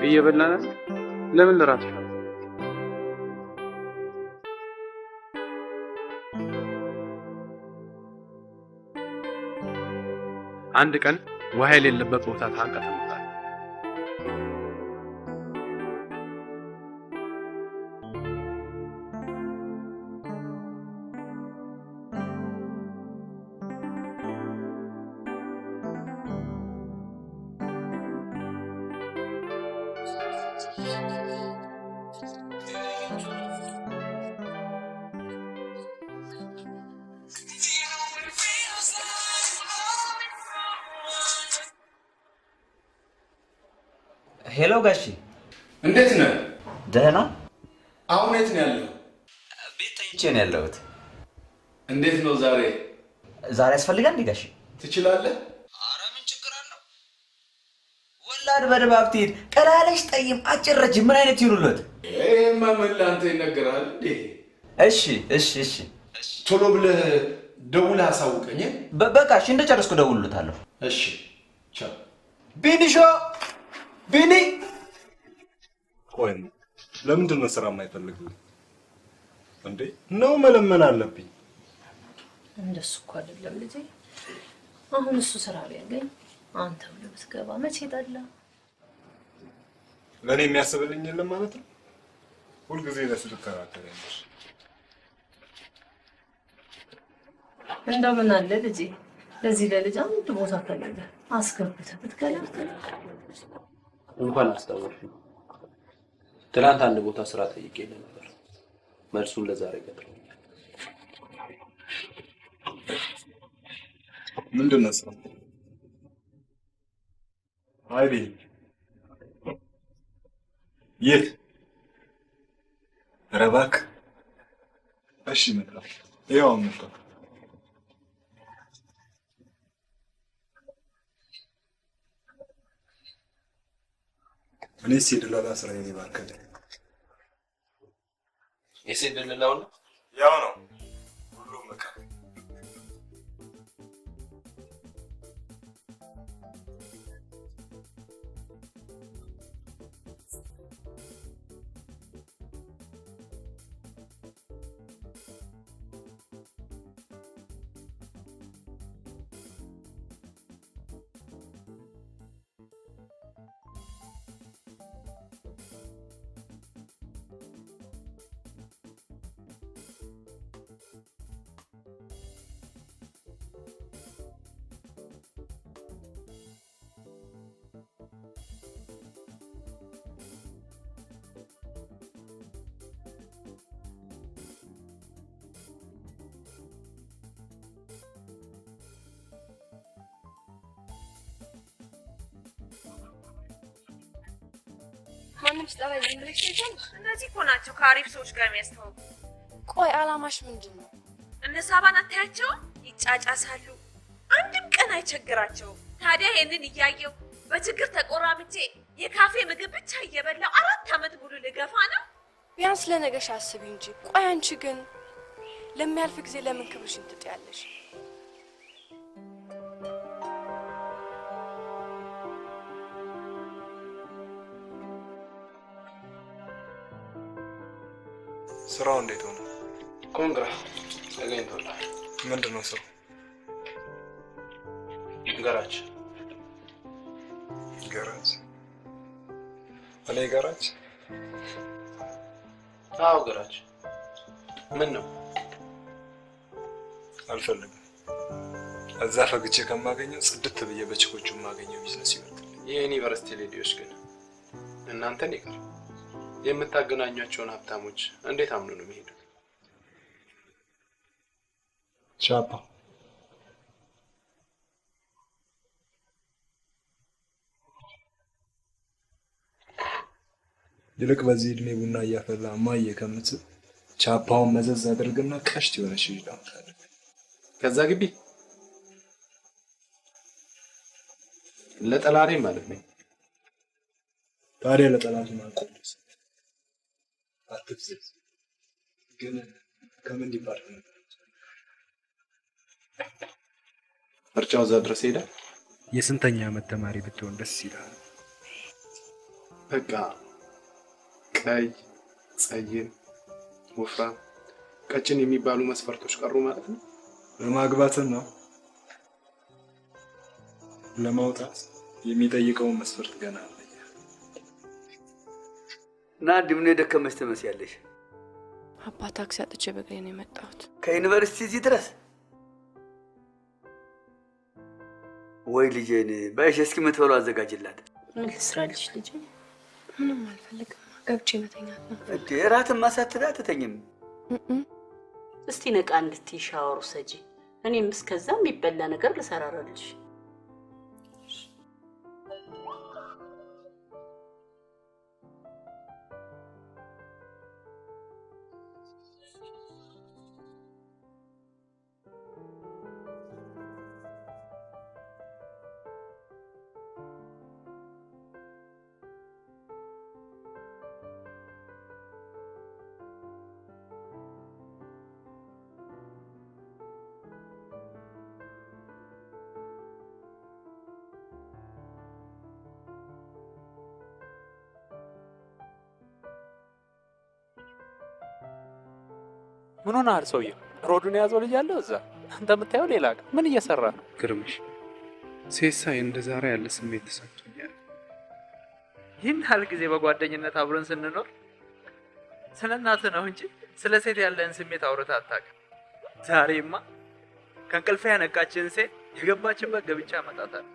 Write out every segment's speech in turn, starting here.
እየበላናት ለምን ለራት አንድ ቀን ውሃ የሌለበት ቦታ ታንቀጠቀጣለህ። ሄሎ ጋሺ እንዴት ነህ? ደህና። አሁን የት ነው ያለው? ቤት ተኝቼ ነው ያለሁት። እንዴት ነው ዛሬ? ዛሬ ያስፈልጋል እንዴ ጋሺ? ትችላለህ? ኧረ ምን ችግር አለው? ወላድ በድባብ ትሄድ ቀላለሽ ጠይም አጭር ረጅም ምን አይነት ይኑለት? ይሄማ ምን ለአንተ ይነገራል እንዴ? እሺ እሺ እሺ ቶሎ ብለህ ደውለህ አሳውቀኝ። በቃ እሺ እንደጨረስኩ ደውልልታለሁ። እሺ ቻው። ቢኒሾ ቢኒ ቆይ ለምንድን ነው ስራ የማይፈልግልኝ እንዴ? ነው መለመን አለብኝ? እንደሱ እኮ አይደለም ልጄ። አሁን እሱ ስራ ቢያገኝ አንተ ብሎ ብትገባ መቼ ጣላ? ለኔ የሚያስብልኝ የለም ማለት ነው? ሁልጊዜ ለስልክ ተራከረሽ። እንደምን አለ ልጄ። ለዚህ ለልጅ አንድ ቦታ ፈለገ አስገብተህ ብትከለክል። እንኳን አስታወስኝ። ትናንት አንድ ቦታ ስራ ጠይቄ ነበር። መልሱን ለዛሬ ገጥሮኛል። ምንድን ነው ስራ? አይዲ የት? ኧረ እባክህ። እሺ መጣሁ። ይኸው መጣሁ። እኔ ሲድላላ ስራዬን ይባርከኝ። የሲድላላው ነው ያው ነው ሁሉም በቃ ማንም ስጠራ እንግሊዝ ይችላል። እነዚህ እኮ ናቸው ከአሪፍ ሰዎች ጋር የሚያስተዋውቁ። ቆይ አላማሽ ምንድን ነው? እነ ሳባን አታያቸው? ይጫጫሳሉ፣ አንድም ቀን አይቸግራቸውም። ታዲያ ይሄንን እያየው በችግር ተቆራምቼ የካፌ ምግብ ብቻ እየበላው 4 ዓመት ሙሉ ልገፋ ነው። ቢያንስ ለነገሽ አስቢ እንጂ። ቆይ አንቺ ግን ለሚያልፍ ጊዜ ለምን ክብርሽን ትጥያለሽ? ስራው እንዴት ሆነ? ኮንግራ አገኝቶላል። ምንድን ነው ስራው? ገራጅ እኔ ገራጅ? አዎ ገራጅ። ምን ነው? አልፈልግም። እዛ ፈግቼ ከማገኘው ጽድት ብዬ በችኮቹ የማገኘው ቢዝነስ ይበልጥ። የዩኒቨርሲቲ ሌዲዎች ግን እናንተን ይቀር የምታገናኟቸውን ሀብታሞች እንዴት አምኑ ነው የሚሄዱት? ቻፓ ይልቅ በዚህ እድሜ ቡና እያፈላ ማየ ከምትል ቻፓውን መዘዝ አድርግና ቀሽት የሆነች ይላል። ከዛ ግቢ ለጠላሪ ማለት ነው። ታዲያ ለጠላት ማቆልስ አትፍዘዝ። ግን ከምን ዲፓርትመንት ምርጫው እዛ ድረስ ሄደ? የስንተኛ ዓመት ተማሪ ብትሆን ደስ ይላል? በቃ ቀይ፣ ጸይም፣ ወፍራም፣ ቀጭን የሚባሉ መስፈርቶች ቀሩ ማለት ነው። ለማግባትን ነው ለማውጣት የሚጠይቀውን መስፈርት ገና አለ። ና ምን ደከመሽ ትመስያለሽ? አባ ታክሲ አጥቼ በእግሬ ነው የመጣሁት። ከዩኒቨርሲቲ እዚህ ድረስ? ወይ ልጄን ባይሽ እስኪ የምትበሉ አዘጋጅላት። ምን ልስራልሽ ልጄ? ምንም አልፈልግም። ገብቼ መተኛት ነው። እንዴ እራትማ ሳትበይ አትተኝም? እስቲ ነቃ እንድትይ ሻወር ውሰጂ። እኔም እስከዛ የሚበላ ነገር ልሰራራልሽ። ምን ሆነሃል ሰውዬው? ሮዱን የያዘው ልጅ አለ እዛ። አንተ የምታየው ሌላ ምን እየሰራ ነው? ግርምሽ ሴሳይ እንደ ዛሬ ያለ ስሜት ተሰምቶኛል። ይህን ያህል ጊዜ በጓደኝነት አብረን ስንኖር ስለ እናትህ ነው እንጂ ስለ ሴት ያለህን ስሜት አውርተህ አታውቅም። ዛሬማ ከእንቅልፌ ያነቃችን ሴት የገባችበት ገብቻ አመጣታለሁ።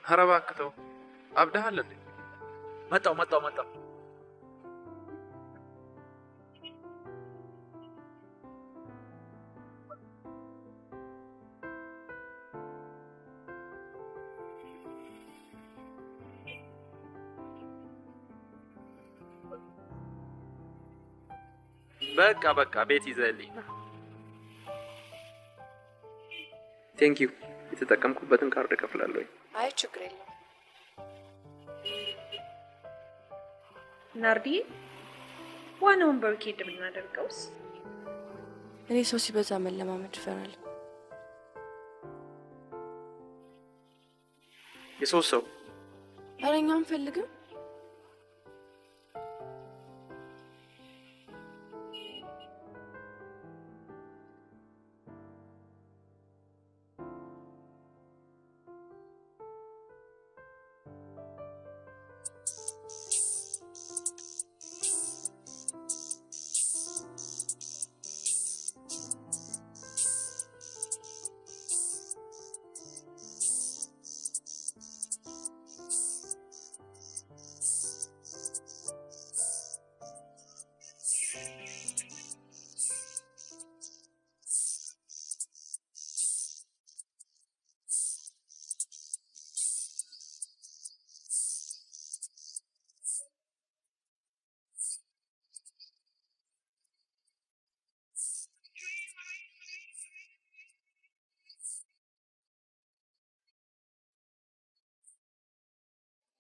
ኧረ እባክህ ተው፣ አብደሃል እንዴ? መጣሁ። በቃ ቤት ይዘህልኝ ና። ቴንክ ዩ። የተጠቀምኩበትን ካርድ እከፍላለሁ። አይ ችግር የለም። ናርዲ ዋናውን በዊኬንድ የምናደርገውስ? እኔ ሰው ሲበዛ መለማመድ እፈራለሁ። የሶስት ሰው ኧረ እኛ አንፈልግም።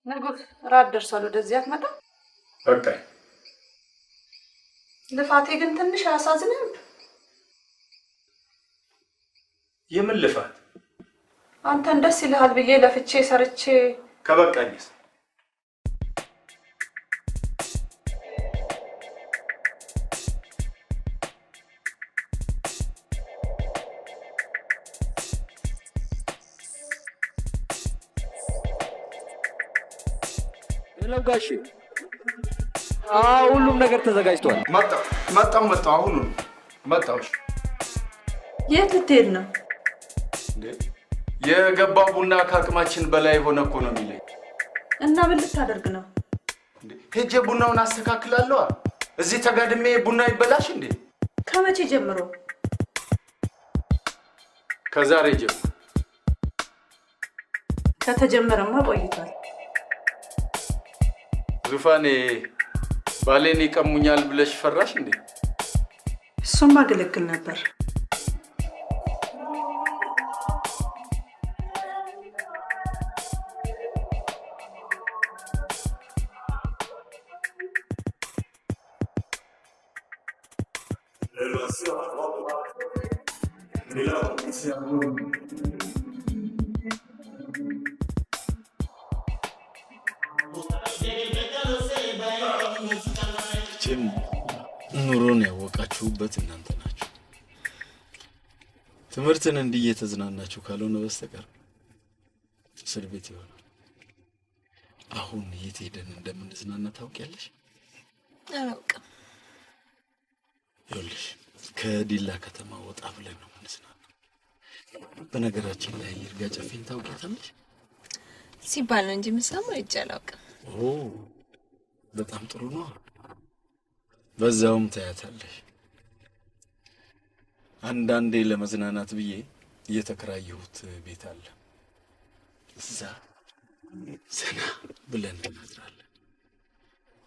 ንጉስ ራት ደርሷል። ወደዚህ አትመጣ? በቃ ልፋቴ ግን ትንሽ አያሳዝንም? የምን ልፋት? አንተን ደስ ይልሃል ብዬ ለፍቼ ሰርቼ ከበቃኝስ? ጋሺ ሁሉም ነገር ተዘጋጅቷል። መጣሁ አሁን መጣሁ። የት ልትሄድ ነው? የገባው ቡና ከአቅማችን በላይ ሆነ እኮ ነው የሚለኝ። እና ምን ልታደርግ ነው? ሄጄ ቡናውን አስተካክላለሁ። እዚህ ተጋድሜ ቡና ይበላሽ እንዴ? ከመቼ ጀምሮ? ከዛሬ ጀምሮ። ከተጀመረማ ቆይቷል። ዙፋኔ ባሌን ይቀሙኛል ብለሽ ፈራሽ እንዴ? እሱም አገለግል ነበር። መቼም ኑሮን ያወቃችሁበት እናንተ ናችሁ። ትምህርትን እንዲህ እየተዝናናችሁ ካልሆነ በስተቀር እስር ቤት ይሆናል። አሁን የት ሄደን እንደምንዝናና ታውቂያለሽ? አላውቅም። ይኸውልሽ ከዲላ ከተማ ወጣ ብለን ነው የምንዝናናው። በነገራችን ላይ ይርጋ ጨፌን ታውቂያታለሽ? ሲባል ነው እንጂ የምሰማው ሂጅ አላውቅም። ኦ በጣም ጥሩ ነው። በዛውም ታያታለሽ። አንዳንዴ ለመዝናናት ብዬ እየተከራየሁት ቤት አለ። እዛ ዘና ብለን እናድራለን።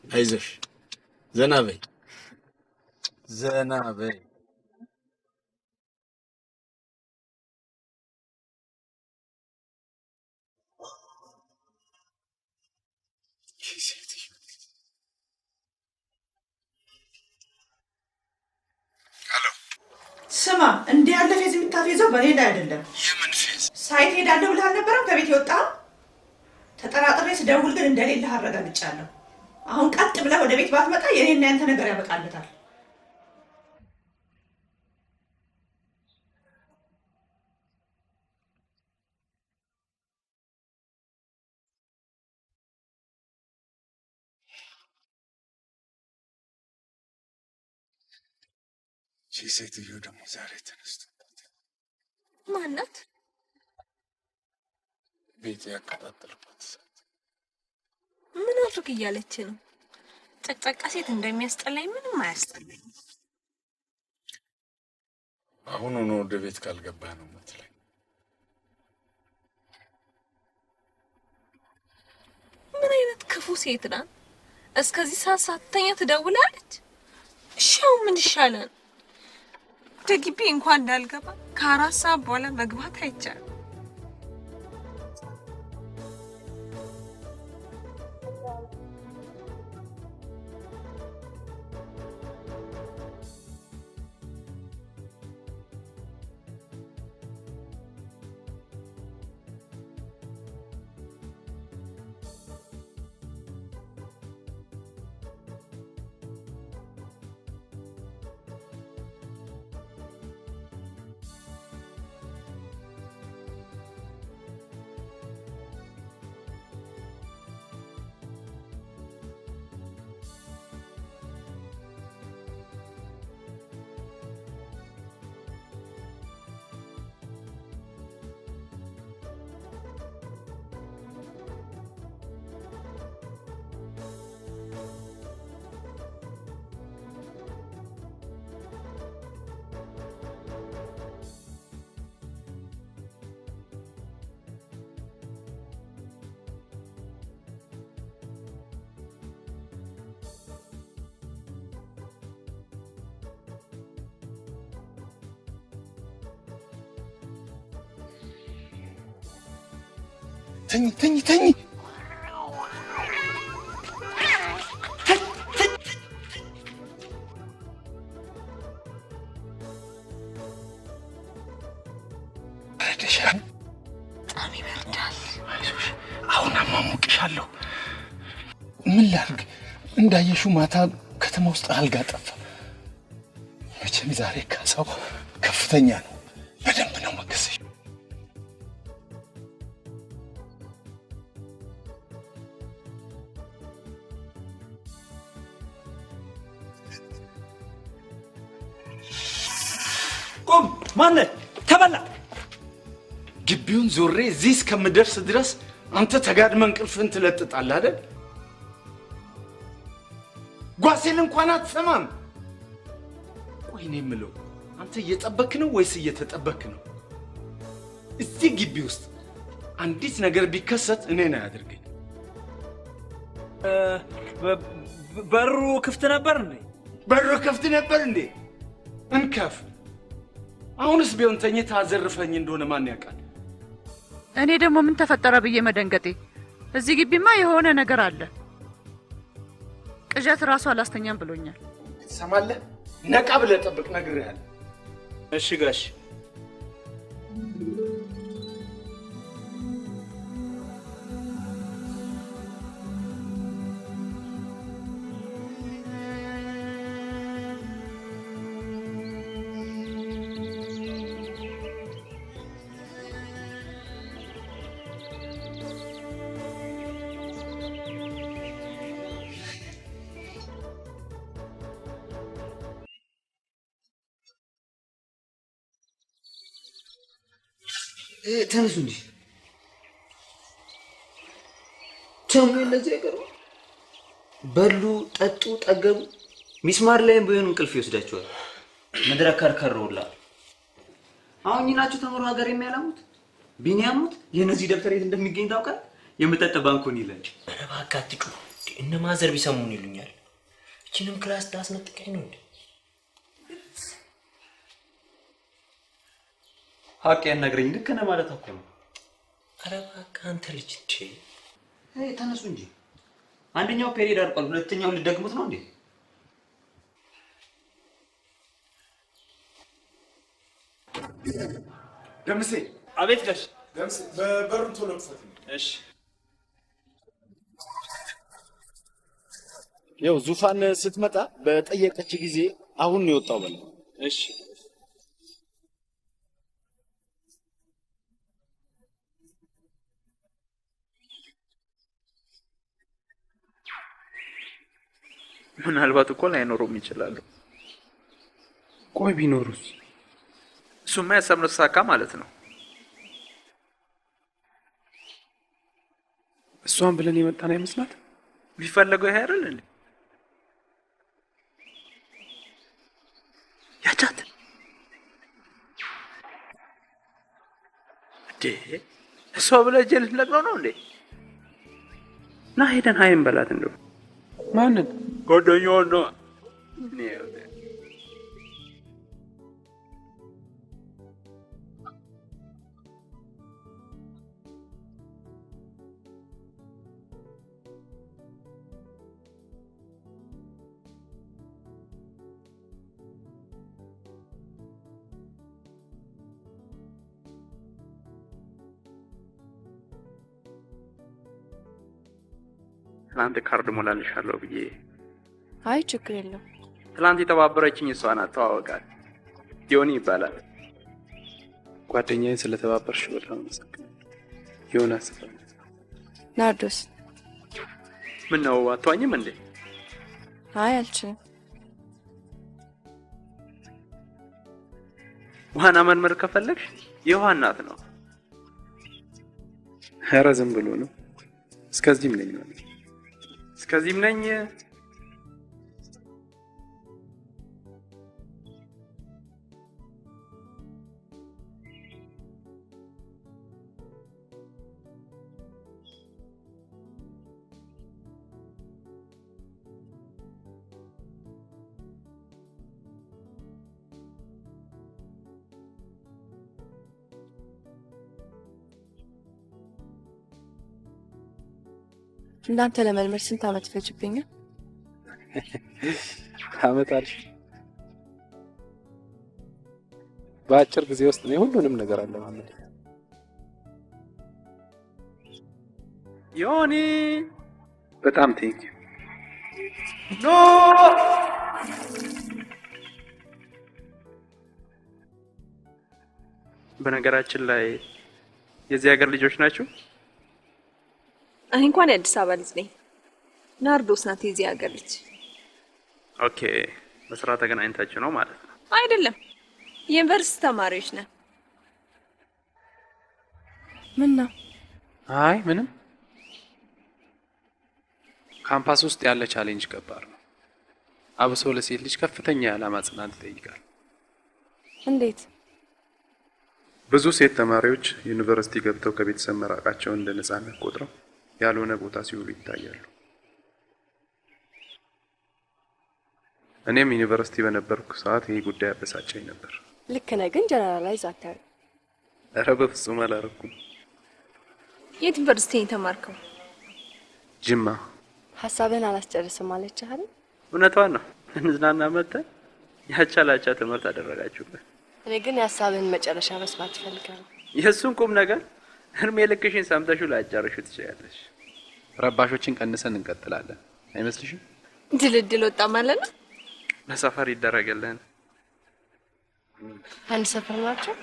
አይዞሽ፣ ዘና በይ፣ ዘና በይ። ስማ፣ እንዲህ ያለ ፌዝ የምታፌዘው በኔ ላይ አይደለም። የምን ፌዝ? ሳይት ሄዳለሁ ብለህ አልነበረም ከቤት የወጣ? ተጠራጥሬ ስደውል ግን እንደሌለህ አረጋግጫለሁ። አሁን ቀጥ ብለህ ወደ ቤት ባትመጣ የኔና ያንተ ነገር ያበቃለታል። ሴትዮ ደግሞ ዛሬ ተነስቶባት ማናት? ቤት ያቀጣጠልባት ሰዓት ምን አድርግ እያለች ነው? ጨቅጨቃ ሴት እንደሚያስጠላኝ ምንም አያስጠላኝ። አሁኑኑ ወደ ቤት ካልገባህ ነው የምትለኝ? ምን አይነት ክፉ ሴት ናት? እስከዚህ ሰዓት ሳትተኛ ትደውላለች። እሺ አሁን ምን ይሻላል? ወደ ግቢ እንኳን እንዳልገባ ከ4 ሰዓት በኋላ መግባት አይቻልም። ተኝ ረደሻል። በጣም ይበርዳል። አይዞሽ፣ አሁን አሟሙቅሻለሁ። ምን ላድርግ? እንዳየሽው ማታ ከተማ ውስጥ አልጋ ጠፋ። መቼም ዛሬ ካሳው ከፍተኛ ነው። በደንብ ነው መከሰሽ። ቆም! ማነህ? ተበላ! ግቢውን ዞሬ እዚህ እስከምደርስ ድረስ አንተ ተጋድመህ እንቅልፍህን ትለጥጣለህ አይደል? ጓሴን እንኳን አትሰማም። ቆይ እኔ የምለው አንተ እየጠበክ ነው ወይስ እየተጠበክ ነው? እዚህ ግቢ ውስጥ አንዲት ነገር ቢከሰት እኔን አያድርገኝ። በሩ ክፍት ነበር እንዴ? በሩ ክፍት ነበር እንዴ? እንከፍ። አሁንስ ቢሆን ተኝተህ አዘርፈኝ እንደሆነ ማን ያውቃል? እኔ ደግሞ ምን ተፈጠረ ብዬ መደንገጤ። እዚህ ግቢማ የሆነ ነገር አለ። ቅዠት ራሱ አላስተኛም ብሎኛል። ትሰማለህ? ነቃ ብለህ ጠብቅ ነግሬሃለሁ። እሺ ጋሽ። ተነሱ እንጂ ተሙ እንደዚህ አይቀርም። በሉ ጠጡ ጠገቡ። ሚስማር ላይም ቢሆን እንቅልፍ ይወስዳቸዋል። ምድረ ከርከሮላ አሁን ናቸው ተምሮ ሀገር የሚያላሙት ቢኒያሙት የነዚህ ደብተር የት እንደሚገኝ ታውቃለህ? የምጠጥ ባንኩን ይላል። ኧረ እባክህ አትጩ። እነ ማዘር ቢሰሙን ይሉኛል። እቺንም ክላስ ታስነጥቀኝ ነው እንዴ? ሀቅ ያናግረኝ ልክ ነህ ማለት እኮ ነው። ኧረ እባክህ አንተ ልጅ እንዴ! ተነሱ እንጂ አንደኛው ፔሪድ አልቋል። ሁለተኛው ልትደግሙት ነው እንዴ? ደምሴ። አቤት ጋሽ። ደምሴ በበሩን ቶሎ ክፈት። እሺ። ያው ዙፋን ስትመጣ በጠየቀች ጊዜ አሁን ነው የወጣው በለው። እሺ። ምናልባት እኮ ላይኖሩም ይችላሉ። ቆይ ቢኖሩስ? እሱማ ያሰብነው ተሳካ ማለት ነው። እሷን ብለን የመጣን አይመስላት? ቢፈለገው ይሄ አይደል እንዴ? ያቻት እንዴ? እሷ ብለህ እጄን ልትነቅለው ነው እንዴ? ና ሄደን ሀይን በላት እንደው። ማንን? ጓደኛዋን ነው። ትላንት ካርድ ሞላልሻለሁ ብዬ። አይ ችግር የለም። ትላንት የተባበረችኝ እሷ ናት። ተዋወቃት። ዮኒ ይባላል። ጓደኛዬን ስለተባበርሽ በጣም አመሰግናለሁ። ዮናስ። ናርዶስ። ምን ነው አትዋኝም እንዴ? አይ አልችልም። ዋና መልመድ ከፈለግሽ የውሃ እናት ነው። ኧረ ዝም ብሎ ነው። እስከዚህም ነኝ ነው። እስከዚህም ነኝ። እናንተ ለመልመድ ስንት አመት ይፈጅብኛል? ታመጣልሽ። በአጭር ጊዜ ውስጥ ነው ሁሉንም ነገር አለ ማለት ነው። ዮኒ በጣም ቴንክ ዩ። ኖ በነገራችን ላይ የዚህ ሀገር ልጆች ናቸው? እኔ እንኳን የአዲስ አበባ ልጅ ነኝ። ናርዶስ ናት የዚህ ሀገር ልጅ። ኦኬ፣ በስራ ተገናኝታችሁ ነው ማለት ነው? አይደለም፣ የዩኒቨርሲቲ ተማሪዎች ነን። ምን ነው? አይ ምንም። ካምፓስ ውስጥ ያለ ቻሌንጅ ከባድ ነው። አብሶ ለሴት ልጅ ከፍተኛ የዓላማ ጽናት ይጠይቃል። እንዴት? ብዙ ሴት ተማሪዎች ዩኒቨርሲቲ ገብተው ከቤተሰብ መራቃቸውን እንደ ነፃነት ቆጥረው ያልሆነ ቦታ ሲውሉ ይታያሉ። እኔም ዩኒቨርሲቲ በነበርኩ ሰዓት ይሄ ጉዳይ አበሳጨኝ ነበር። ልክ ነህ፣ ግን ጀነራላይዝ አታርግ። ኧረ በፍጹም አላረኩም። የት ዩኒቨርሲቲ የተማርከው? ጅማ። ሀሳብህን አላስጨርስም አለች አይደል? እውነቷን ነው። እንዝናና መጥተን ያቻላቻ ትምህርት አደረጋችሁበት። እኔ ግን የሀሳብህን መጨረሻ መስማት እፈልጋለሁ። የእሱን ቁም ነገር እድሜ ልክሽን ሰምተሽው ላጨርሹ ትችያለሽ። ረባሾችን ቀንሰን እንቀጥላለን አይመስልሽም? ድልድል ወጣ ማለት ነው። ለሰፈር ይደረገልን። አንድ ሰፈር ናቸው።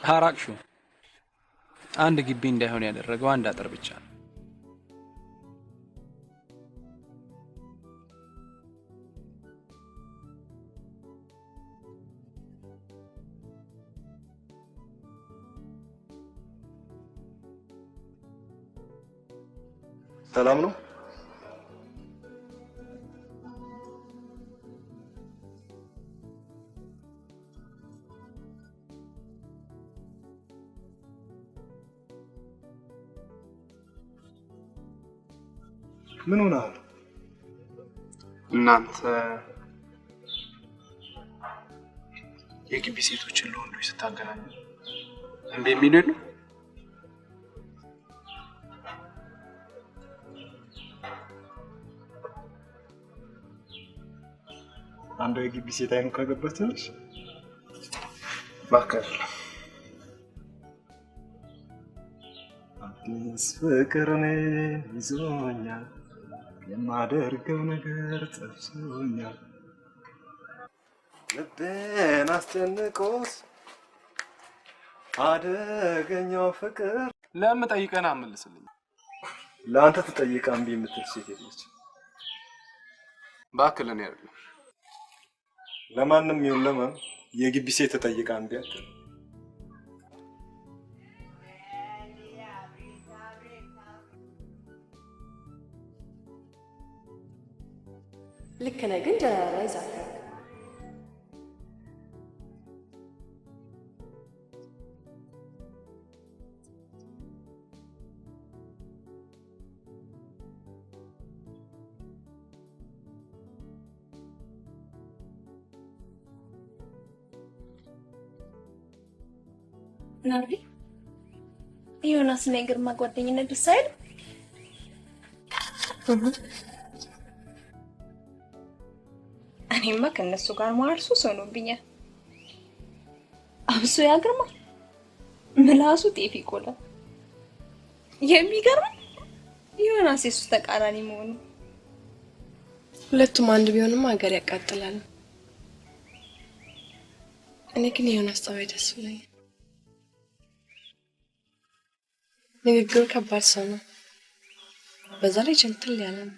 ታራቅሹ አንድ ግቢ እንዳይሆን ያደረገው አንድ አጥር ብቻ ነው። ሰላም ነው? ምን ሆነሃል? እናንተ የግቢ ሴቶችን ለወንዶች ስታገናኙ እንዴ የሚሉ ነው? አንዱ የግቢ ሴት አይኑ ካገባች ነሽ ባከር አዲስ ፍቅር እኔን ይዞኛል፣ የማደርገው ነገር ጠፍቶኛል፣ ልቤን አስጨንቆት አደገኛው ፍቅር። ለምን ጠይቀና አመልስልኝ? ለአንተ ትጠይቃ እምቢ የምትል ሴት የለች። ባክለን ያለው ለማንም ይሁን ለማን የግቢ ሴት ተጠይቃ እምቢ አትል። ልክ ነህ፣ ግን ጀነራላይዝ አድርገህ ናርዲ ዮናስ እና የግርማ ጓደኝነት ደስ አይልም? እኔማ ከነሱ ጋር መዋል ሱስ ሆኖብኛል። አብሶ ያ ግርማ ምላሱ ጤፍ ይቆላል። የሚገርም ዮናስ የሱ ተቃራኒ መሆኑ። ሁለቱም አንድ ቢሆንም ሀገር ያቃጥላል። እኔ ግን የዮናስ ጠባይ ደስ ብሎኛል። ንግግሩ ከባድ ሰው ነው፣ በዛ ላይ ጀንትል ያለ ነው።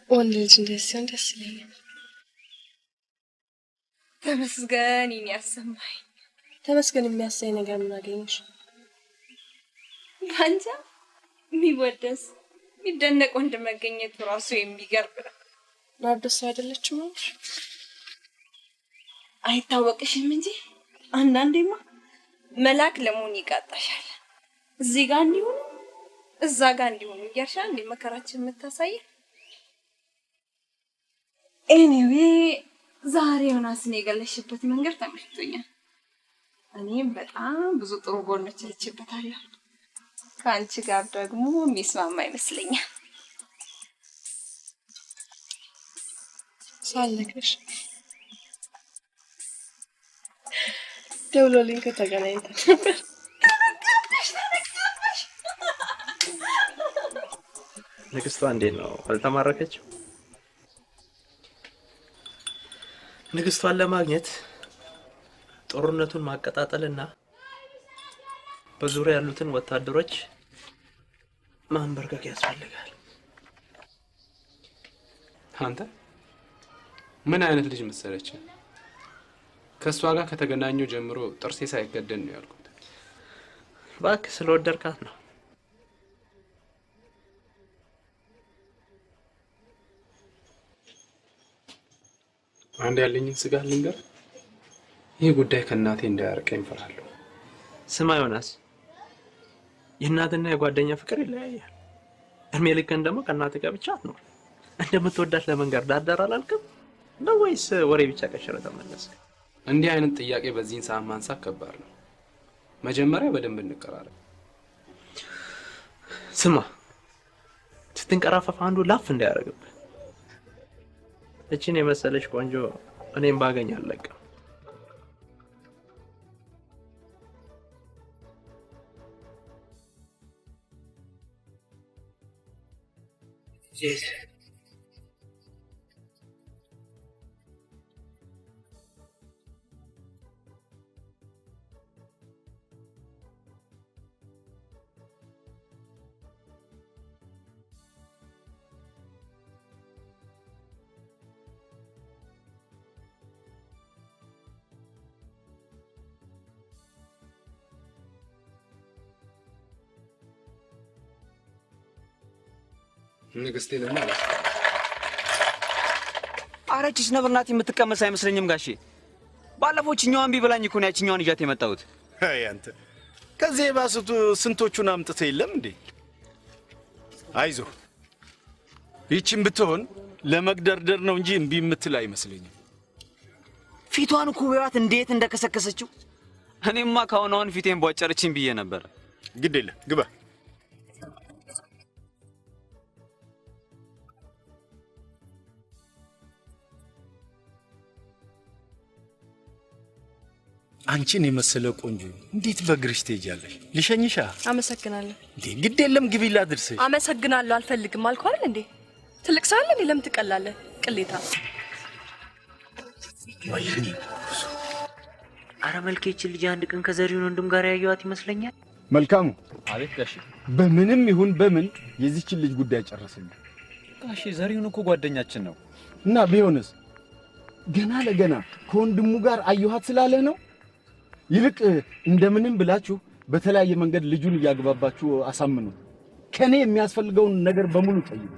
ወንድ ልጅ እንደዚህ ሲሆን ደስ ይለኛል። ተመስገን ይህን ያሰማኝ። ተመስገን የሚያሳይ ነገር ምን አገኘሽ? ባንቻ የሚወደስ የሚደነቅ ወንድ መገኘቱ ራሱ የሚገርም ነው። ናርዶስ አይደለችም ነው? አይታወቅሽም እንጂ አንዳንዴማ መልአክ ለመሆን ይቃጣሻል። እዚህ ጋር እንዲሆኑ እዛ ጋር እንዲሆኑ እያልሻ እንደ መከራችን የምታሳይ። ኤኒዌይ ዛሬ ዮናስን የገለሽበት መንገድ ተመችቶኛል። እኔም በጣም ብዙ ጥሩ ጎኖች አይቼበታለሁ። ከአንቺ ጋር ደግሞ የሚስማማ ይመስለኛል። ሳልነግርሽ ደውሎልኝ ከተገናኝተን ነበር። ንግስቷ እንዴት ነው? አልተማረከችም? ንግስቷን ለማግኘት ጦርነቱን ማቀጣጠልና በዙሪያ ያሉትን ወታደሮች ማንበርከክ ያስፈልጋል። አንተ ምን አይነት ልጅ መሰለች? ከሷ ጋር ከተገናኘው ጀምሮ ጥርሴ ሳይገደን ነው ያልኩት። እባክህ ስለወደድካት ነው። አንድ ያለኝን ስጋ ልንገር፣ ይህ ጉዳይ ከእናቴ እንዳያርቀኝ እፈራለሁ። ስማ ዮናስ፣ የእናትና የጓደኛ ፍቅር ይለያያል። እድሜ ልክህን ደግሞ ከእናትህ ጋር ብቻ አትኖር። እንደምትወዳት ለመንገር ዳርዳር አላልክም ነው ወይስ ወሬ ብቻ ቀሽረ ተመለስክ? እንዲህ አይነት ጥያቄ በዚህን ሰዓት ማንሳት ከባድ ነው። መጀመሪያ በደንብ እንቀራረብ። ስማ፣ ስትንቀራፈፍ አንዱ ላፍ እንዳያደርግብህ። እቺን የመሰለሽ ቆንጆ እኔም ባገኝ አልለቅም። ንግስቴ ነና አረችስ ነብር ናት የምትቀመስ አይመስለኝም ጋሼ። ባለፈው ችኛዋን ቢበላኝ እኮ ነው ያችኛዋን ይዣት የመጣሁት። አይ አንተ ከዚህ የባሱት ስንቶቹን አምጥተህ የለም እንዴ? አይዞህ ይህችን ብትሆን ለመግደርደር ነው እንጂ እምቢ የምትል አይመስለኝም። ፊቷን እኮ ቢያት እንዴት እንደከሰከሰችው። እኔማ ካሁን ፊቴን ቧጨረችኝ ብዬ ነበር። ግድ የለ ግባ። አንቺን የመሰለ ቆንጆ እንዴት በእግርሽ ትሄጃለሽ? ልሸኝሻ? አመሰግናለሁ። እንዴ ግድ የለም ግቢ ላድርስሽ። አመሰግናለሁ አልፈልግም አልኩ አይደል እንዴ? ትልቅ ሰው አለ እንዴ? ለምን ትቀላለህ? ቅሌታ። ወይኔ አረ መልኬችን ልጅ አንድ ቀን ከዘሪሁን ወንድም ጋር ያየዋት ይመስለኛል። መልካሙ። አቤት ጋሼ። በምንም ይሁን በምን የዚህችን ልጅ ጉዳይ ጨረስልኝ። ጋሼ ዘሪሁን እኮ ጓደኛችን ነው። እና ቢሆንስ ገና ለገና ከወንድሙ ጋር አየኋት ስላለ ነው? ይልቅ እንደምንም ብላችሁ በተለያየ መንገድ ልጁን እያግባባችሁ አሳምኑት። ከኔ የሚያስፈልገውን ነገር በሙሉ ጠይቁ።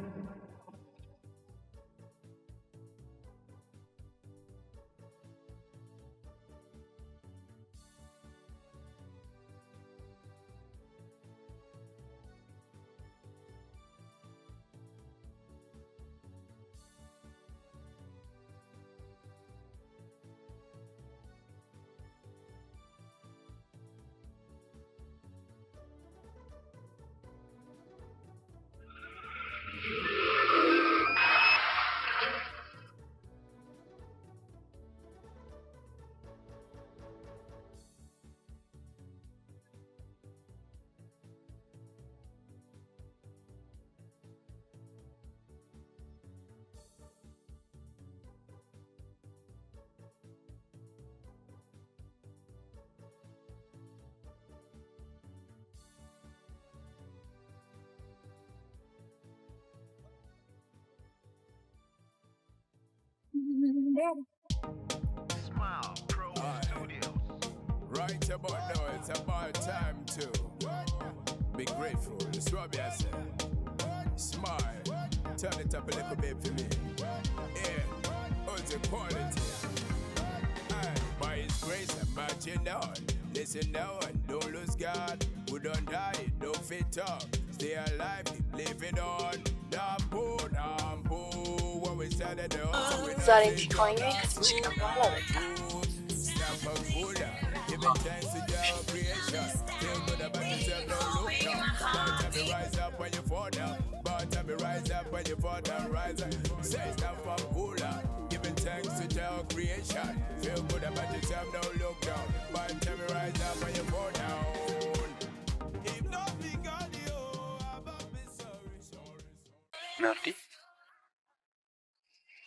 Right about now, it's about time to be grateful. That's what I say. Smile, turn it up a little bit for me. Yeah, what's the quality? By His grace, I'm marching on. Listen now and don't lose God. We don't die, don't fit up. Stay alive, keep living on. Nampo, when we started the ዛሬ ቢቆኝ ከትንሽ ቀን በኋላ በቃ giving thanks to your creation. Feel good about yourself, don't look down. But tell me rise up when you fall down. But tell me rise up when you fall down. Rise up, say stand for cooler. Giving thanks to your creation. Feel good about yourself, don't look down. But tell me rise up when you fall down. If not because you, I'll be sorry, sorry. ናርዲ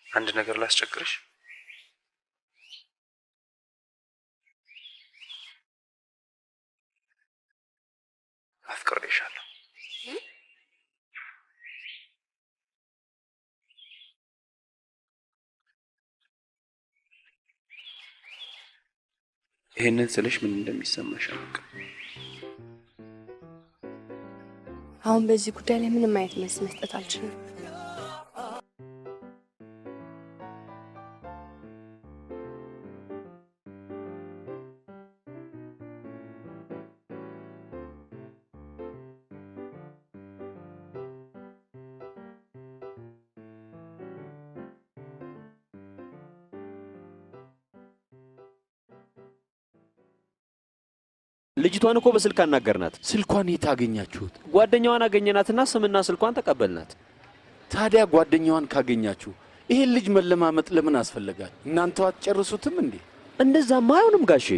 አንድ ነገር ላስቸግርሽ። አፍቅሬሻለሁ። ይሄንን ስልሽ ምን እንደሚሰማሽ አላውቅም። አሁን በዚህ ጉዳይ ላይ ምንም አይነት መልስ መስጠት አልችልም። ልጅቷን እኮ በስልክ አናገርናት። ስልኳን የት አገኛችሁት? ጓደኛዋን አገኘናትና ስምና ስልኳን ተቀበልናት። ታዲያ ጓደኛዋን ካገኛችሁ ይሄን ልጅ መለማመጥ ለምን አስፈልጋል? እናንተው አትጨርሱትም እንዴ? እንደዛማ አይሆንም ጋሼ።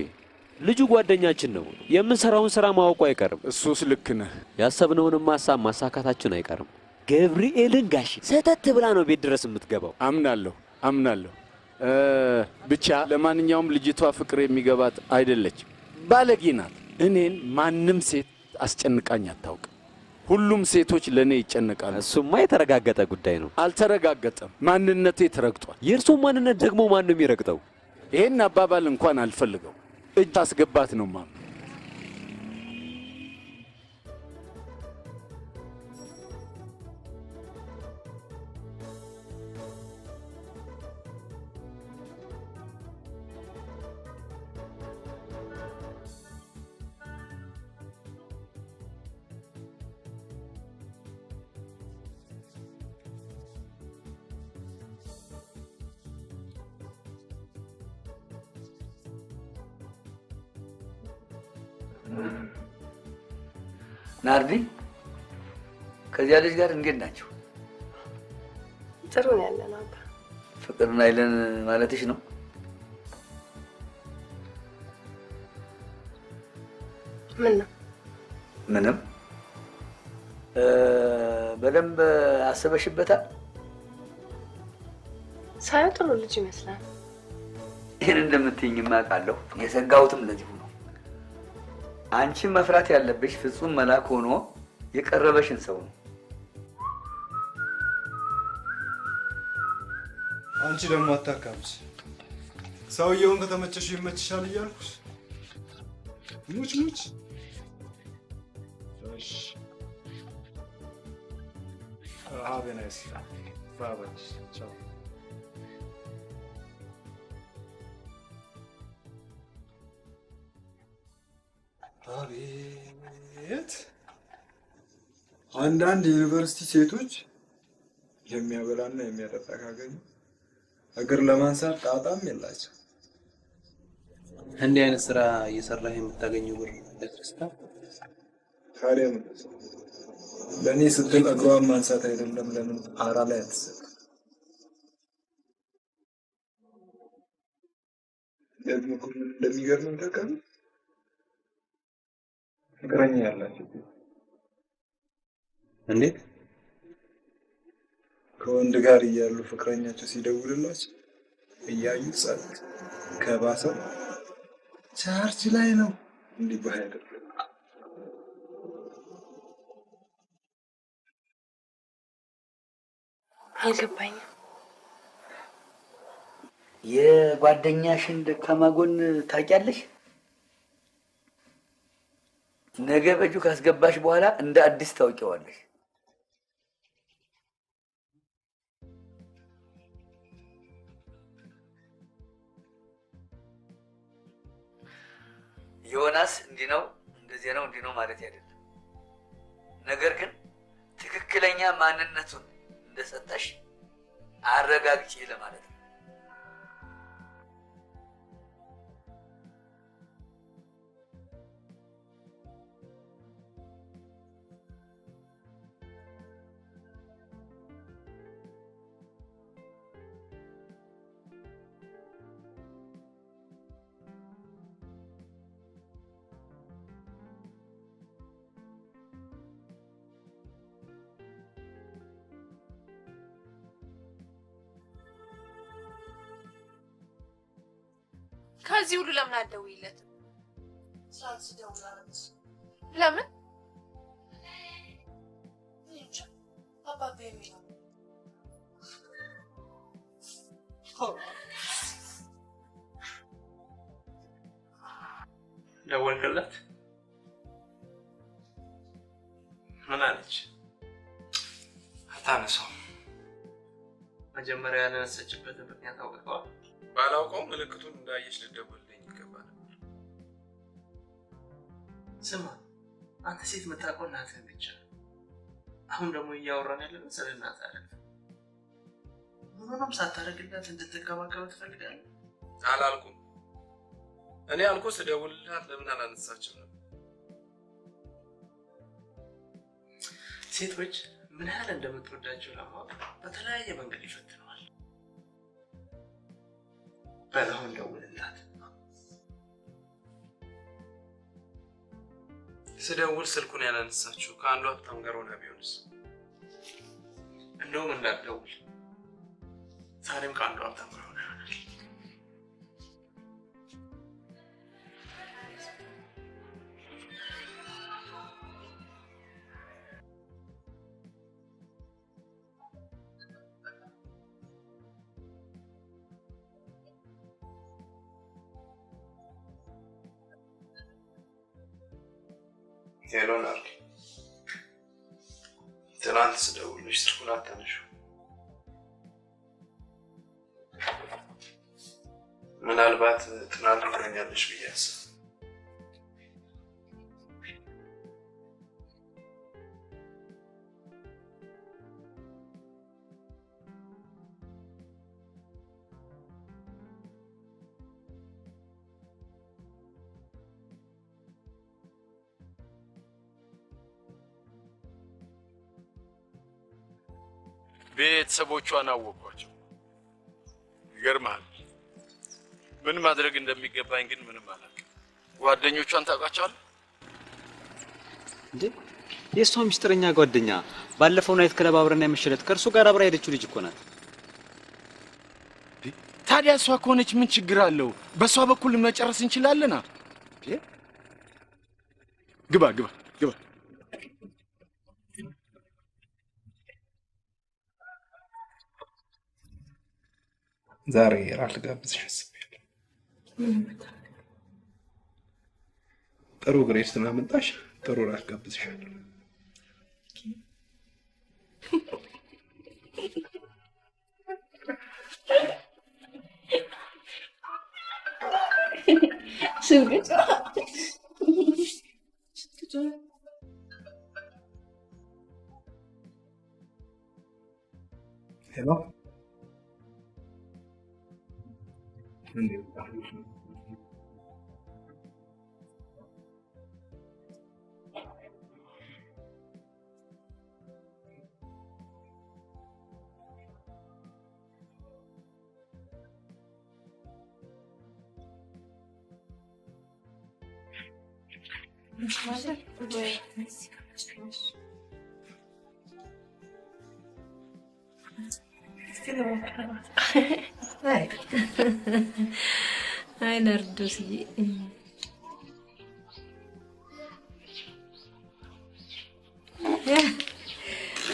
ልጁ ጓደኛችን ነው። የምንሰራውን ስራ ማወቁ አይቀርም። እሱስ ልክ ነህ። ያሰብነውንም ሐሳብ ማሳካታችን አይቀርም። ገብርኤልን ጋሼ ሰተት ብላ ነው ቤት ድረስ የምትገባው። አምናለሁ። ብቻ ለማንኛውም ልጅቷ ፍቅር የሚገባት አይደለችም። ባለጌ ናት። እኔን ማንም ሴት አስጨንቃኝ አታውቅም። ሁሉም ሴቶች ለኔ ይጨነቃሉ። እሱማ የተረጋገጠ ጉዳይ ነው። አልተረጋገጠም። ማንነቴ ተረግጧል። የእርሱ ማንነት ደግሞ ማንም ይረግጠው። ይሄን አባባል እንኳን አልፈልገው። እጅ አስገባት ነው ማም። ናርዲ ከዚያ ልጅ ጋር እንዴት ናቸው? ጥሩ ነው ያለን አባ። ፍቅርና አይለን ማለትሽ ነው? ምን ነው? ምንም። በደንብ አስበሽበታል? ሳያው ጥሩ ልጅ ይመስላል። ይህን እንደምትይኝማ አውቃለሁ። የሰጋሁትም ለዚሁ ነው። አንቺ መፍራት ያለብሽ ፍጹም መልአክ ሆኖ የቀረበሽን ሰው ነው። አንቺ ደግሞ አታካብሽ። ሰውየውን ከተመቸሽ ይመችሻል እያልኩሽ ሙች ሙች። እሺ have a nice day. Bye-bye. Ciao. አቤት አንዳንድ የዩኒቨርሲቲ ሴቶች የሚያበላና የሚያጠጣ ካገኙ እግር ለማንሳት ጣጣም የላቸው። እንዲህ አይነት ስራ እየሰራህ የምታገኘው ብር ያስደስታል? ታዲያ ምን ለእኔ ስትል እግሯን ማንሳት አይደለም ለምን አራ ላይ አትሰጥ? ደግሞ እንደሚገርም ተቀም ፍቅረኛ ያላቸው እንዴት ከወንድ ጋር እያሉ ፍቅረኛቸው ሲደውልላቸው እያዩ ጸጥ ከባሰ ቻርጅ ላይ ነው እንዲባል ያደርጋል። አልገባኝም። የጓደኛሽን ደካማ ጎን ታውቂያለሽ? ነገ በእጁ ካስገባሽ በኋላ እንደ አዲስ ታውቂዋለሽ። ዮናስ እንዲህ ነው እንደዚህ ነው እንዲህ ነው ማለት አይደለም። ነገር ግን ትክክለኛ ማንነቱን እንደሰጠሽ አረጋግጪ ለማለት ነው። ከዚህ ሁሉ ለምን አትደውይለትም? ሳንስ ደውላለች። ለምን? እንጃ አባቤ የሚለው ደወልክላት? ምን አለች? አታነሳው። መጀመሪያ ያነሳችበትን ምክንያት አውቀዋል? ባላውቀው ምልክቱን እንዳየች ልደውልልኝ ይገባ ነበር። ስማ፣ አንተ ሴት የምታውቀው እናትህን ብቻ። አሁን ደግሞ እያወራን ያለነው ስለ እናትህ አይደለም። ምንም ሳታደርግላት እንድትከባከብ ትፈልጋለህ? አላልኩም። እኔ አልኩህ ስደውልላት ለምን አላነሳችም ነው። ሴቶች ምን ያህል እንደምትወዳቸው ለማወቅ በተለያየ መንገድ ይፈትነዋል። በላሁን ደውልላት። ስደውል ስልኩን ያላነሳችው ከአንዱ ሀብታም ጋር ሆና ቢሆንስ? እንደውም እንዳትደውል። ዛሬም ከአንዱ ሀብታም ጋር ሆና ይሆናል። ሄሎ ናርዲ፣ ትናንት ስደውልሽ ስልኩን አታነሺው። ምናልባት ትናንት ትሆኛለሽ ብዬ አስብ። ቤተሰቦቿን አወቋቸው። ይገርማል። ምን ማድረግ እንደሚገባኝ ግን ምንም አላውቅም። ጓደኞቿን ታውቃቸዋለህ እንዴ? የእሷ ሚስጥረኛ ጓደኛ ባለፈው ናይት ክለብ አብረን ያመሸለት ከእርሱ ጋር አብራ ሄደችው ልጅ እኮ ናት። ታዲያ እሷ ከሆነች ምን ችግር አለው? በእሷ በኩል መጨረስ እንችላለና። ግባ ግባ ግባ። ዛሬ እራት ልጋብዝሽ አስቤያለሁ። ጥሩ ግሬድ ስላመጣሽ ጥሩ እራት ጋብዝሻለሁ። Hello? አይ ናርዶስዬ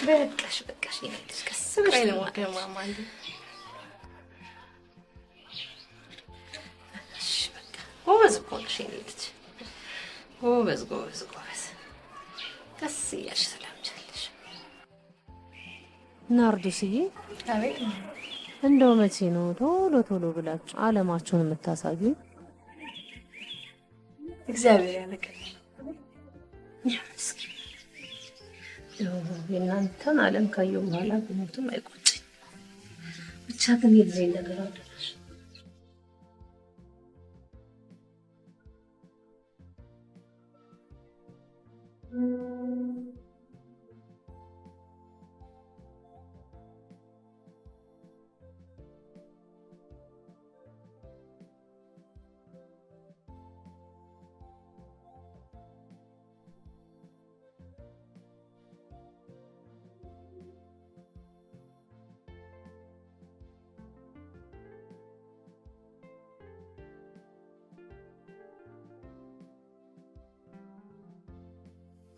በቃሽ በቃሽ ይሄድሽ ከስብሽ ነው ማማ እንዴ እሺ በቃ ጎበዝ እኮ ነሽ የኔ ልጅ ጎበዝ ጎበዝ ጎበዝ ቀስ እያልሽ ትለምጃለሽ ናርዶስዬ አቤት እንደው መቼ ነው ቶሎ ቶሎ ብላችሁ ዓለማችሁን የምታሳዩ? እግዚአብሔር ያለቀኝ የእናንተን ዓለም ካየሁ በኋላ ብሞትም አይቆጨኝ። ብቻ ግን የጊዜ ነገር አደረሽ።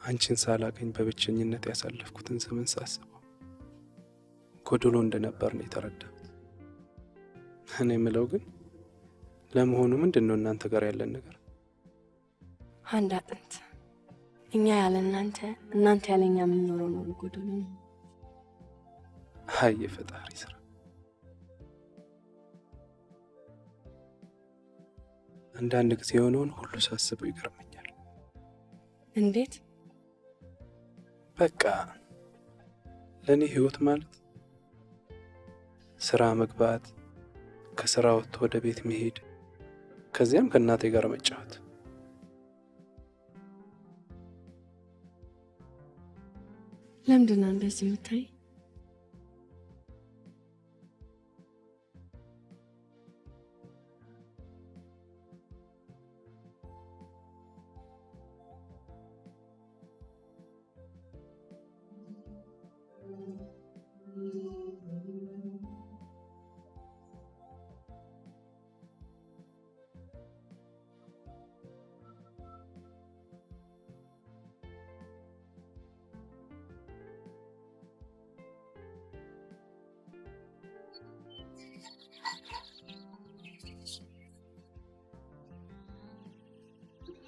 አንቺን ሳላገኝ በብቸኝነት ያሳለፍኩትን ዘመን ሳስበው ጎዶሎ እንደነበር ነው የተረዳሁት። እኔ የምለው ግን ለመሆኑ ምንድነው እናንተ ጋር ያለን ነገር? አንድ አጥንት እኛ ያለ እናንተ ያለኛ የምንኖረው ነው ጎዶሎ ነው። አይ የፈጣሪ ስራ። አንዳንድ ጊዜ የሆነውን ሁሉ ሳስበው ይገርመኛል። እንዴት? በቃ ለኔ ህይወት ማለት ስራ መግባት፣ ከስራ ወጥቶ ወደ ቤት መሄድ፣ ከዚያም ከእናቴ ጋር መጫወት። ለምንድን ነው እንደዚህ የምታይ?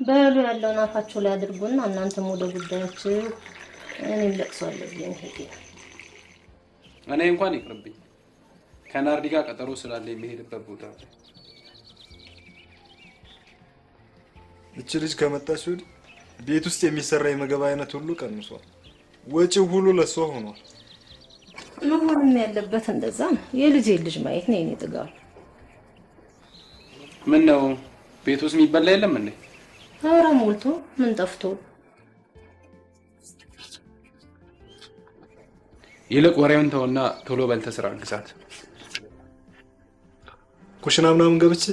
በሉ ያለውን አፋችሁ ላይ አድርጉና እናንተም ወደ ጉዳያችሁ። እኔም ለቅሶ አለብኝ ሄዴ። እኔ እንኳን ይቅርብኝ፣ ከናርዲ ጋር ቀጠሮ ስላለ የሚሄድበት ቦታ። እቺ ልጅ ከመጣች ወዲህ ቤት ውስጥ የሚሰራ የምግብ አይነት ሁሉ ቀንሷል። ወጪው ሁሉ ለሷ ሆኗል። መሆንም ያለበት እንደዛ ነው። የልጄ ልጅ ማየት ነው የኔ ጥጋብ። ምን ነው ቤት ውስጥ የሚበላ የለም እንዴ? ኧረ ሞልቶ ምን ጠፍቶ? ይልቅ ወሬውን ተውና ቶሎ በልተህ ስራ ግዛት። ኩሽና ምናምን ገብቼ?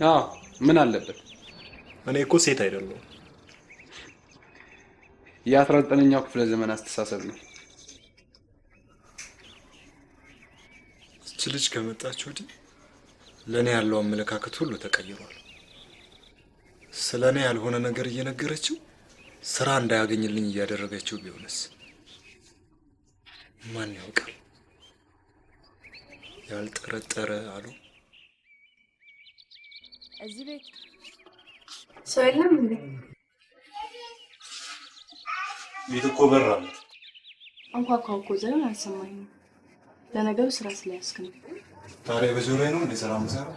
አዎ ምን አለበት? እኔ እኮ ሴት አይደለሁም። የ19ኛው ክፍለ ዘመን አስተሳሰብ ነው። እች ልጅ ከመጣች ወዲህ ለእኔ ያለው አመለካከት ሁሉ ተቀይሯል። ስለ እኔ ያልሆነ ነገር እየነገረችው ስራ እንዳያገኝልኝ እያደረገችው ቢሆንስ? ማን ያውቃል? ያልጠረጠረ አሉ። እዚህ ቤት ሰው የለም እንዴ? ቤት እኮ በር አለ። አንኳኳው እኮ ዘሩን አልሰማኝም። ለነገሩ ስራ ስለያዝክ ነው። ታዲያ በጆሮዬ ነው እንደ ሰላም ሰራ።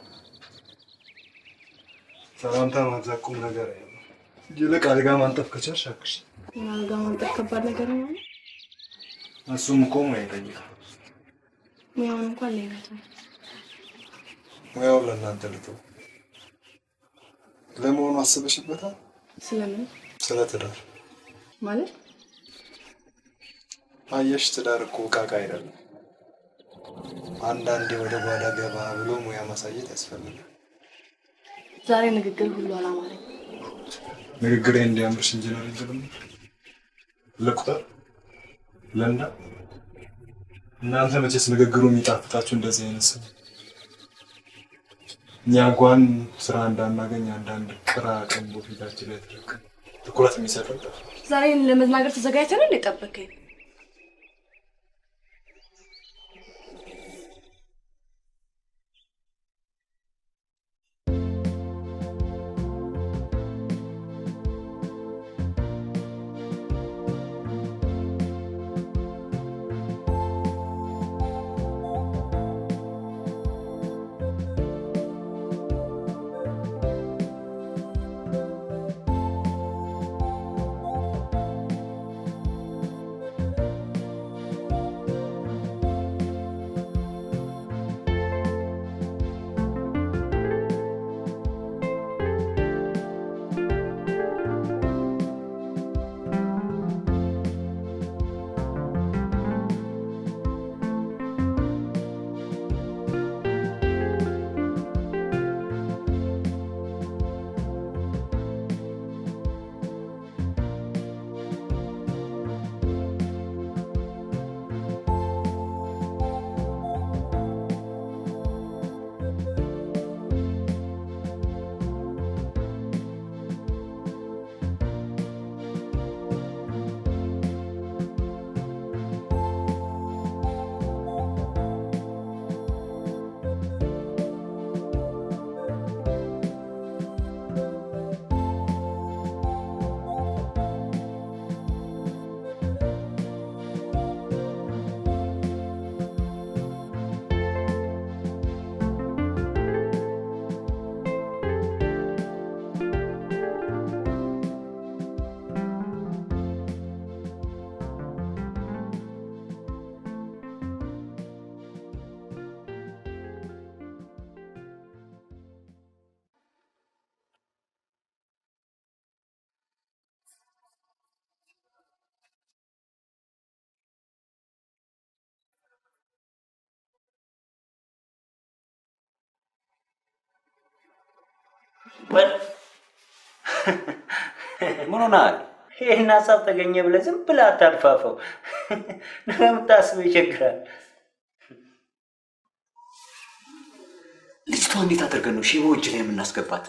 ሰላምታ ማብዛት ቁም ነገር አይደለም። ይልቅ አልጋ ማንጠፍ ከቻልሽ አክሽ። አልጋ ማንጠፍ ከባድ ነገር ነው። እሱም እኮ ሙያ ይጠይቃል። ሙያውን እንኳን ለይነት ነው። ሙያው ለእናንተ ልተው። ለመሆኑ አስበሽበታል? ስለምን? ስለ ትዳር ማለት? አየሽ፣ ትዳር እኮ ዕቃ አይደለም። አንዳንዴ ወደ ጓዳ ገባ ብሎ ሙያ ማሳየት ያስፈልጋል። ዛሬ ንግግር ሁሉ አላማረኝ። ንግግሬ እንዲያምርሽ ኢንጂነር ይልም ለቁጥር ለንዳ እናንተ መቼስ ንግግሩ የሚጣፍጣችሁ እንደዚህ አይነት ሰው እኛ እንኳን ስራ እንዳናገኝ አንዳንድ ቅራ ቀንቦ ፊታችን ላይ ትኩረት የሚሰጠው ዛሬ ለመናገር ተዘጋጅተን እንደ ጠበቀኝ። ምን ሆነሃል? ይሄን ሀሳብ ተገኘ ብለህ ዝም ብለህ አታድፋፈው። ለምታስበው ይቸግራል። ልጅቷ እንዴት አድርገን ነው ሺቦ እጅ ላይ የምናስገባት?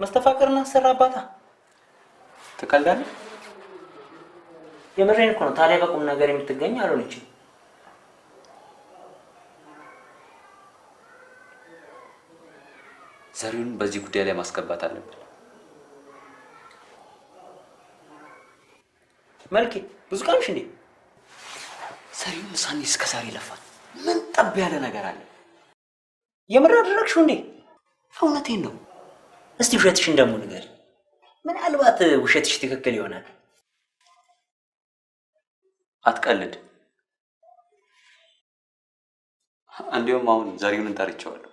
መስተፋቅር እናሰራባታ። ትቀልዳለህ? የምሬን እኮ ነው። ታዲያ በቁም ነገር የምትገኝ አልሆነችም። ዘሪሁን በዚህ ጉዳይ ላይ ማስገባት አለብን። መልኬ ብዙ ቀንሽ እንዴ? ዘሪሁን ሳኒ እስከ ዛሬ ለፋን። ምን ጠብ ያለ ነገር አለ? የምር አደረግሽው እንዴ? እውነቴን ነው። እስቲ ውሸትሽን ደግሞ ንገሪ። ምናልባት ውሸትሽ ትክክል ይሆናል። አትቀልድ። እንዲሁም አሁን ዘሪሁንን ጠርቼዋለሁ።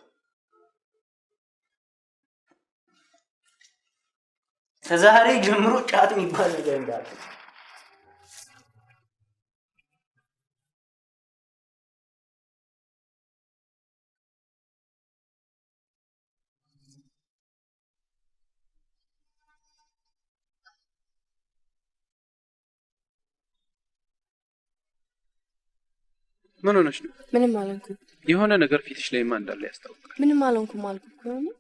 ከዛሬ ጀምሮ ጫት የሚባል ነገር እንዳለ ምን ሆነሽ ነው? ምንም አልሆንኩም። የሆነ ነገር ፊትሽ ላይማ እንዳለ ያስታውቃል። ምንም አልሆንኩም አልኩህ እኮ ነው።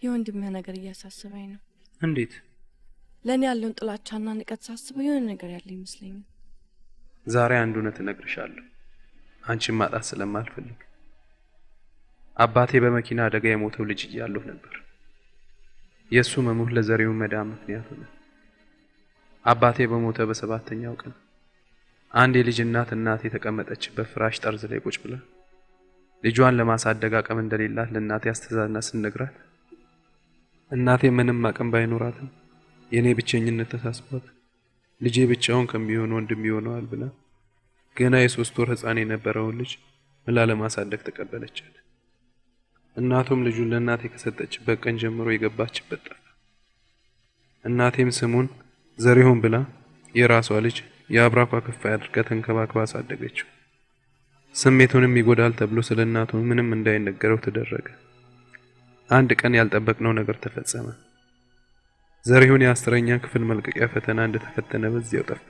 የወንድምህ ነገር እያሳሰበኝ ነው። እንዴት? ለእኔ ያለውን ጥላቻና ንቀት ሳስበው የሆነ ነገር ያለ ይመስለኛል። ዛሬ አንድ እውነት እነግርሻለሁ፣ አንቺን ማጣት ስለማልፈልግ። አባቴ በመኪና አደጋ የሞተው ልጅ እያለሁ ነበር። የእሱ መሞት ለዘሬውን መዳን ምክንያት ሆነ። አባቴ በሞተ በሰባተኛው ቀን አንድ የልጅ እናት የተቀመጠችበት ፍራሽ ጠርዝ ላይ ቁጭ ብላ ልጇን ለማሳደግ አቅም እንደሌላት ለእናቴ አስተዛዝና ስነግራት እናቴ ምንም አቅም ባይኖራትም የኔ ብቸኝነት ተሳስቧት ልጄ ብቻውን ከሚሆን ወንድም ይሆነዋል ብላ ገና የ3 ወር ህፃን የነበረውን ልጅ ምላ ለማሳደግ ተቀበለቻት። እናቱም ልጁን ለእናቴ ከሰጠችበት ቀን ጀምሮ የገባችበት ጠፋ። እናቴም ስሙን ዘሪሁን ብላ የራሷ ልጅ የአብራኳ ክፋይ አድርጋ ተንከባክባ አሳደገችው። ስሜቱንም ይጎዳል ተብሎ ስለ እናቱ ምንም እንዳይነገረው ተደረገ። አንድ ቀን ያልጠበቅነው ነገር ተፈጸመ። ዘሪሁን የ10ኛ ክፍል መልቀቂያ ፈተና እንደተፈተነ በዚያው ጠፋ።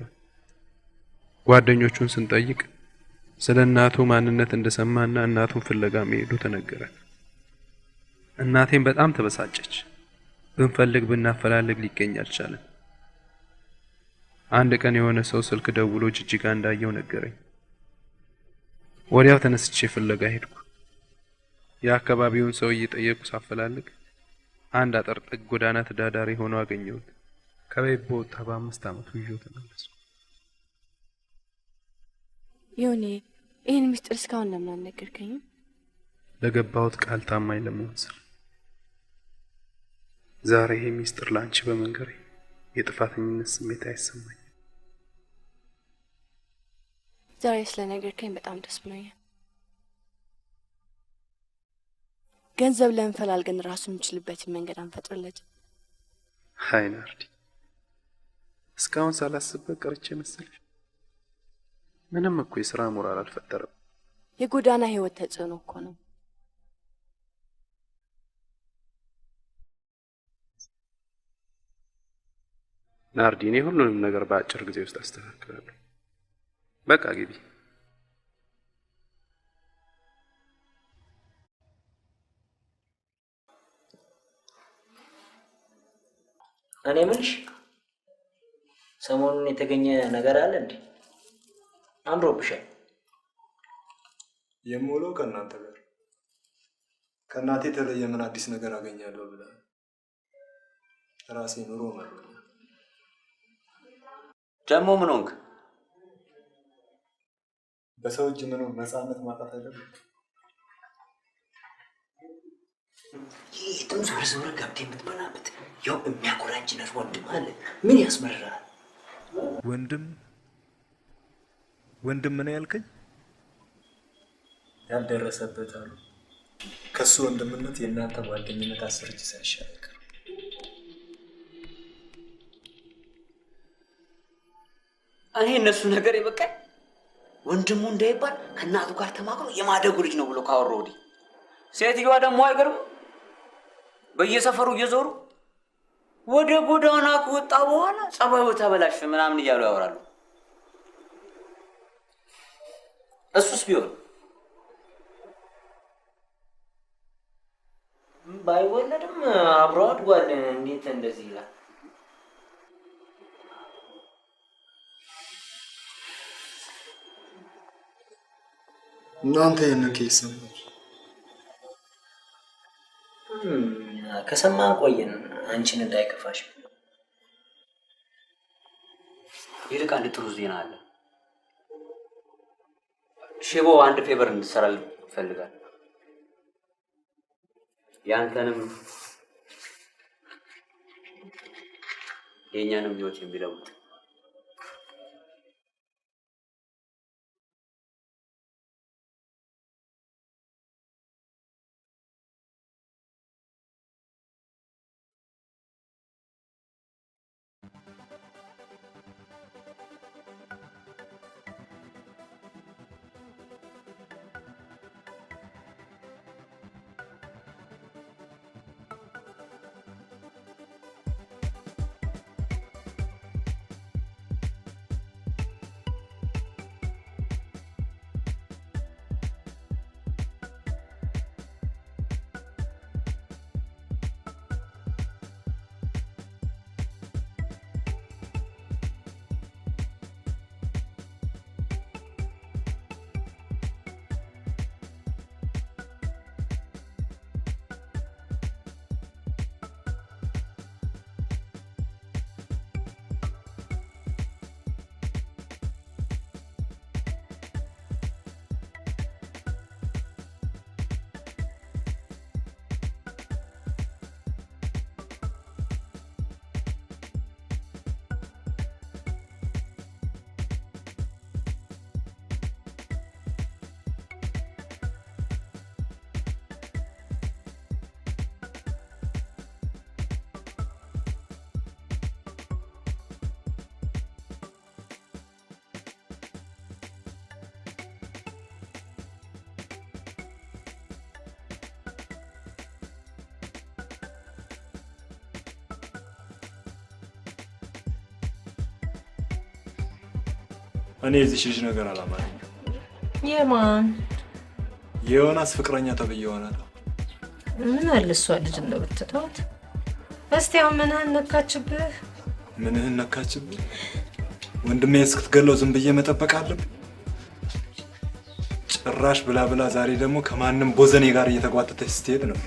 ጓደኞቹን ስንጠይቅ ስለ እናቱ ማንነት እንደሰማና እናቱን ፍለጋ መሄዱ ተነገረ። እናቴም በጣም ተበሳጨች። ብንፈልግ ብናፈላልግ ሊገኝ አልቻለም። አንድ ቀን የሆነ ሰው ስልክ ደውሎ ጅጅጋ እንዳየው ነገረኝ። ወዲያው ተነስቼ ፍለጋ ሄድኩ። የአካባቢውን ሰው እየጠየቁ ሳፈላልግ አንድ አጥር ጥግ ጎዳና ተዳዳሪ ሆኖ አገኘሁት። ከቤት በወጣ በ5 ዓመቱ ይዤው ተመለስኩ። ዮኒ፣ ይህን ምስጢር እስካሁን ለምን አልነገርከኝም? ለገባሁት ቃል ታማኝ ለመሆን ስል። ዛሬ ይሄ ምስጢር ለአንቺ በመንገሬ የጥፋተኝነት ስሜት አይሰማኝም። ዛሬ ስለነገርከኝ በጣም ደስ ብሎኛል። ገንዘብ ለእንፈላልገን ራሱ የምችልበትን መንገድ አንፈጥርለት። ሃይ ናርዲ፣ እስካሁን ሳላስብበት ቀርቼ መሰለሽ? ምንም እኮ የሥራ ሞራል አልፈጠረም። የጎዳና ህይወት ተጽዕኖ እኮ ነው። ናርዲ፣ እኔ ሁሉንም ነገር በአጭር ጊዜ ውስጥ አስተካክላለሁ። በቃ ግቢ። እኔ ምንሽ ሰሞኑን የተገኘ ነገር አለ እንዴ? አምሮብሻል። የምውለው ከእናንተ ጋር ከእናቴ የተለየ ምን አዲስ ነገር አገኛለሁ ብላ ራሴ ኑሮ መሮኛል። ደግሞ ምን ሆንክ? በሰው እጅ መኖር ነፃነት ማጣት አይደለም። ይህ ጥም ዞር ገብቴ የምትበላበት ያው የሚያኮራንች ነሽ ወንድም አለ። ምን ያስመርራል? ወንድም ምን ያልከኝ? ያልደረሰበት አሉ። ከሱ ወንድምነት የእናንተ ጓደኝነት 10 እጅ ሳይሻል አይቀርም። እኔ እነሱ ነገር ይበቃኝ። ወንድሙ እንዳይባል ከእናቱ ጋር ተማክሮ የማደጉ ልጅ ነው ብሎ ካወራው ወዲህ ሴትዮዋ ደግሞ አይገርም በየሰፈሩ እየዞሩ ወደ ጎዳና ከወጣ በኋላ ጸባዩ ተበላሽ ምናምን እያሉ ያወራሉ። እሱስ ቢሆን ባይወለድም አብሮ አድጓል። እንዴት እንደዚህ ይላል? እናንተ ይህንን ኬስ ሰማችሁ? ከሰማን ቆየን። አንቺን እንዳይከፋሽ። ይልቅ አንድ ጥሩ ዜና አለ። ሽቦ አንድ ፌቨር እንድትሰራልኝ ይፈልጋል። ያንተንም የእኛንም ህይወት የሚለውጥ እኔ እዚህ ልጅ ነገር አላማረኝ። የማን የዮናስ ፍቅረኛ ተብዬ ይሆናል። ምን አለ እሷ ልጅ እንደምትተዋት። እስቲ አሁን ምንህን ነካችብህ? ምንህን ነካችብህ? ወንድሜን እስክትገለው ዝም ብዬ መጠበቅ አለብኝ? ጭራሽ ብላ ብላ ዛሬ ደግሞ ከማንም ቦዘኔ ጋር እየተጓተተች ስትሄድ ነው።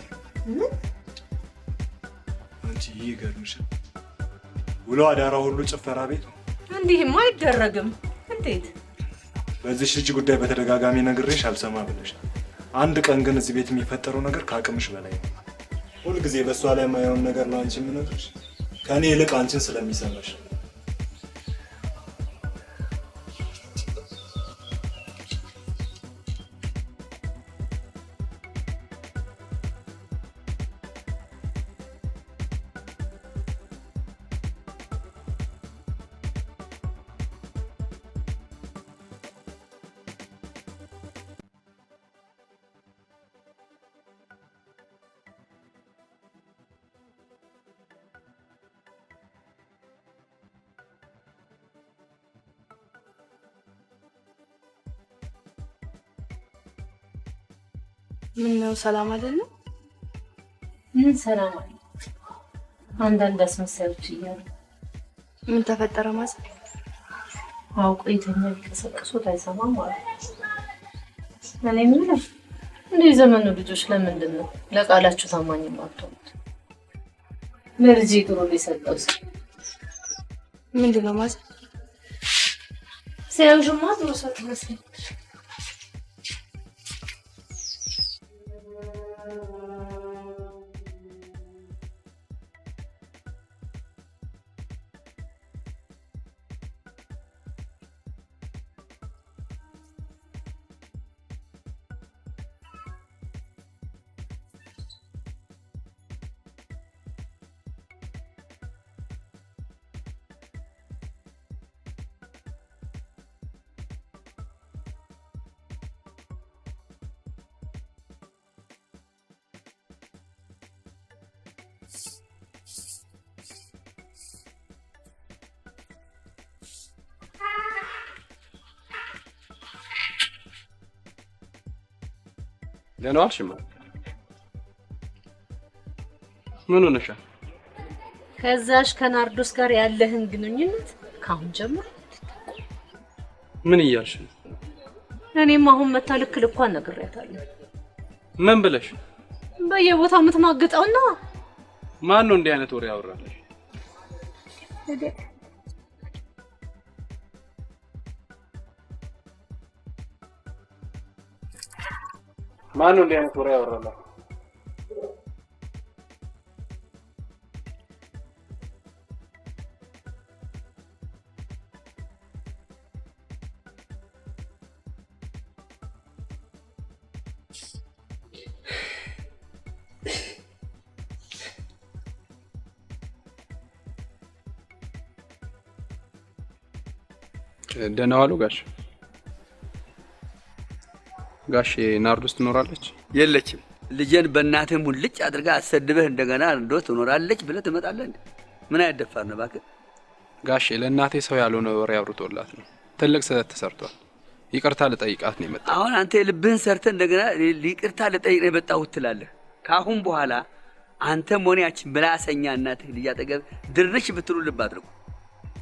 አንቺ ይገርምሻል። ውሎ አዳራ ሁሉ ጭፈራ ቤት ነው። እንዲህማ አይደረግም። እንዴት? በዚህ ልጅ ጉዳይ በተደጋጋሚ ነግሬሽ አልሰማ ብለሻል። አንድ ቀን ግን እዚህ ቤት የሚፈጠረው ነገር ከአቅምሽ በላይ ነው። ሁልጊዜ በእሷ ላይ የማየውን ነገር ነው አንቺ የምነግርሽ፣ ከእኔ ይልቅ አንቺን ስለሚሰማሽ። ምን ነው ሰላም አይደለም? ምን ሰላም አለ? አንዳንድ አስመሳዮች እያሉ ምን ተፈጠረ ማለት? አውቆ የተኛ ቢቀሰቅሱት አይሰማም ማለት። እኔ ምን ነው እንደ ዘመኑ ልጆች ለምንድን ነው ለቃላችሁ ታማኝ የማትሆኑት? ለልጅ ግሩ ሊሰጠው ምንድን ነው ማለት? ሲያዩሽማ ጥሩ ሰው ትመስል ደህና ዋልሽማ? ምን ሆነሻል? ከዛሽ ከናርዶስ ጋር ያለህን ግንኙነት ካሁን ጀምሮ ምን እያልሽ ነው? እኔም አሁን መታ ልክ ልኳን ነግሬያታለሁ። ምን ብለሽ? በየቦታው የምትማግጠውና ማን ነው እንዲህ አይነት ወሬ ያወራልሽ? ማን ነው እንዲህ አይነት ወሬ ያወራልሽ? ደህና ዋሉ ጋሽ። ጋሽ ናርዶስ ትኖራለች? የለችም። ልጄን በእናትህ ሙልጭ አድርጋ አሰድበህ እንደገና ናርዶስ ትኖራለች ብለህ ትመጣለህ እንዴ? ምን አይደፋር ነው እባክህ። ጋሽ ለእናቴ ሰው ያልሆነ ወሬ አውርቶላት ነው። ትልቅ ስህተት ተሰርቷል። ይቅርታ ልጠይቃት ነው የመጣው። አሁን አንተ ልብህን ሰርተህ እንደገና ይቅርታ ልጠይቅ ነው የመጣሁት ትላለህ። ከአሁን በኋላ አንተም ሆነ ያቺ ምላሰኛ እናትህ ልጅ አጠገብ ድርሽ ብትሉ ልብ አድርጉ።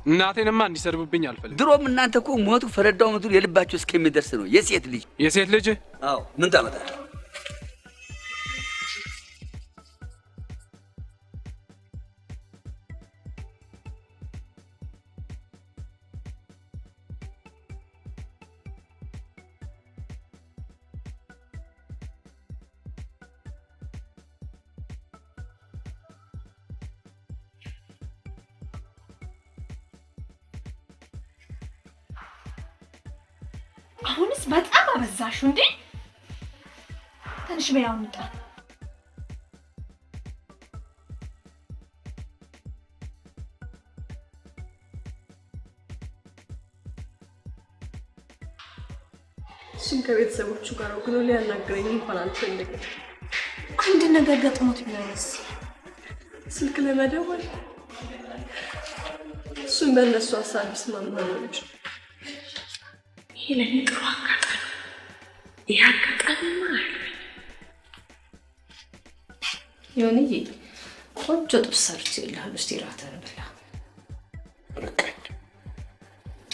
እናቴንማ እንዲሰድቡብኝ አልፈልግም። ድሮም እናንተ እኮ ሞቱ ፈረዳው ምትሉ የልባችሁ እስከሚደርስ ነው። የሴት ልጅ አዎ ምን ታመጣለህ? አሁንስ በጣም አበዛሽው እንዴ? ትንሽ በያው እንጣ። እሱም ከቤተሰቦቹ ጋር ወግኖ ሊያናግረኝ እንኳን አልፈልግም። አንድ ነገር ገጥሞት ቢሆንስ? ስልክ ለመደወል እሱም በእነሱ ሀሳብ ይስማማ ነው እንጂ ይሄ ለእኔ ጥሩ አጋጣሚ ነው። ይህ አጋጣሚማ አለኝ። ዮኒዬ ቆንጆ ጥብስ ሰርቼልሃለሁ። እስኪ እራትህን ብላ።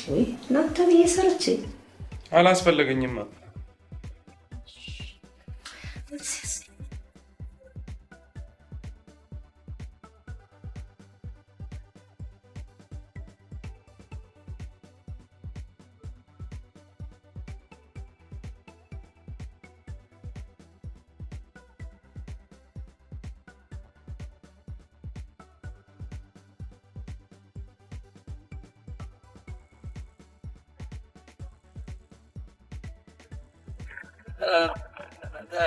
ወይ እናንተ ብዬ ሰርቼ አላስፈለገኝማ።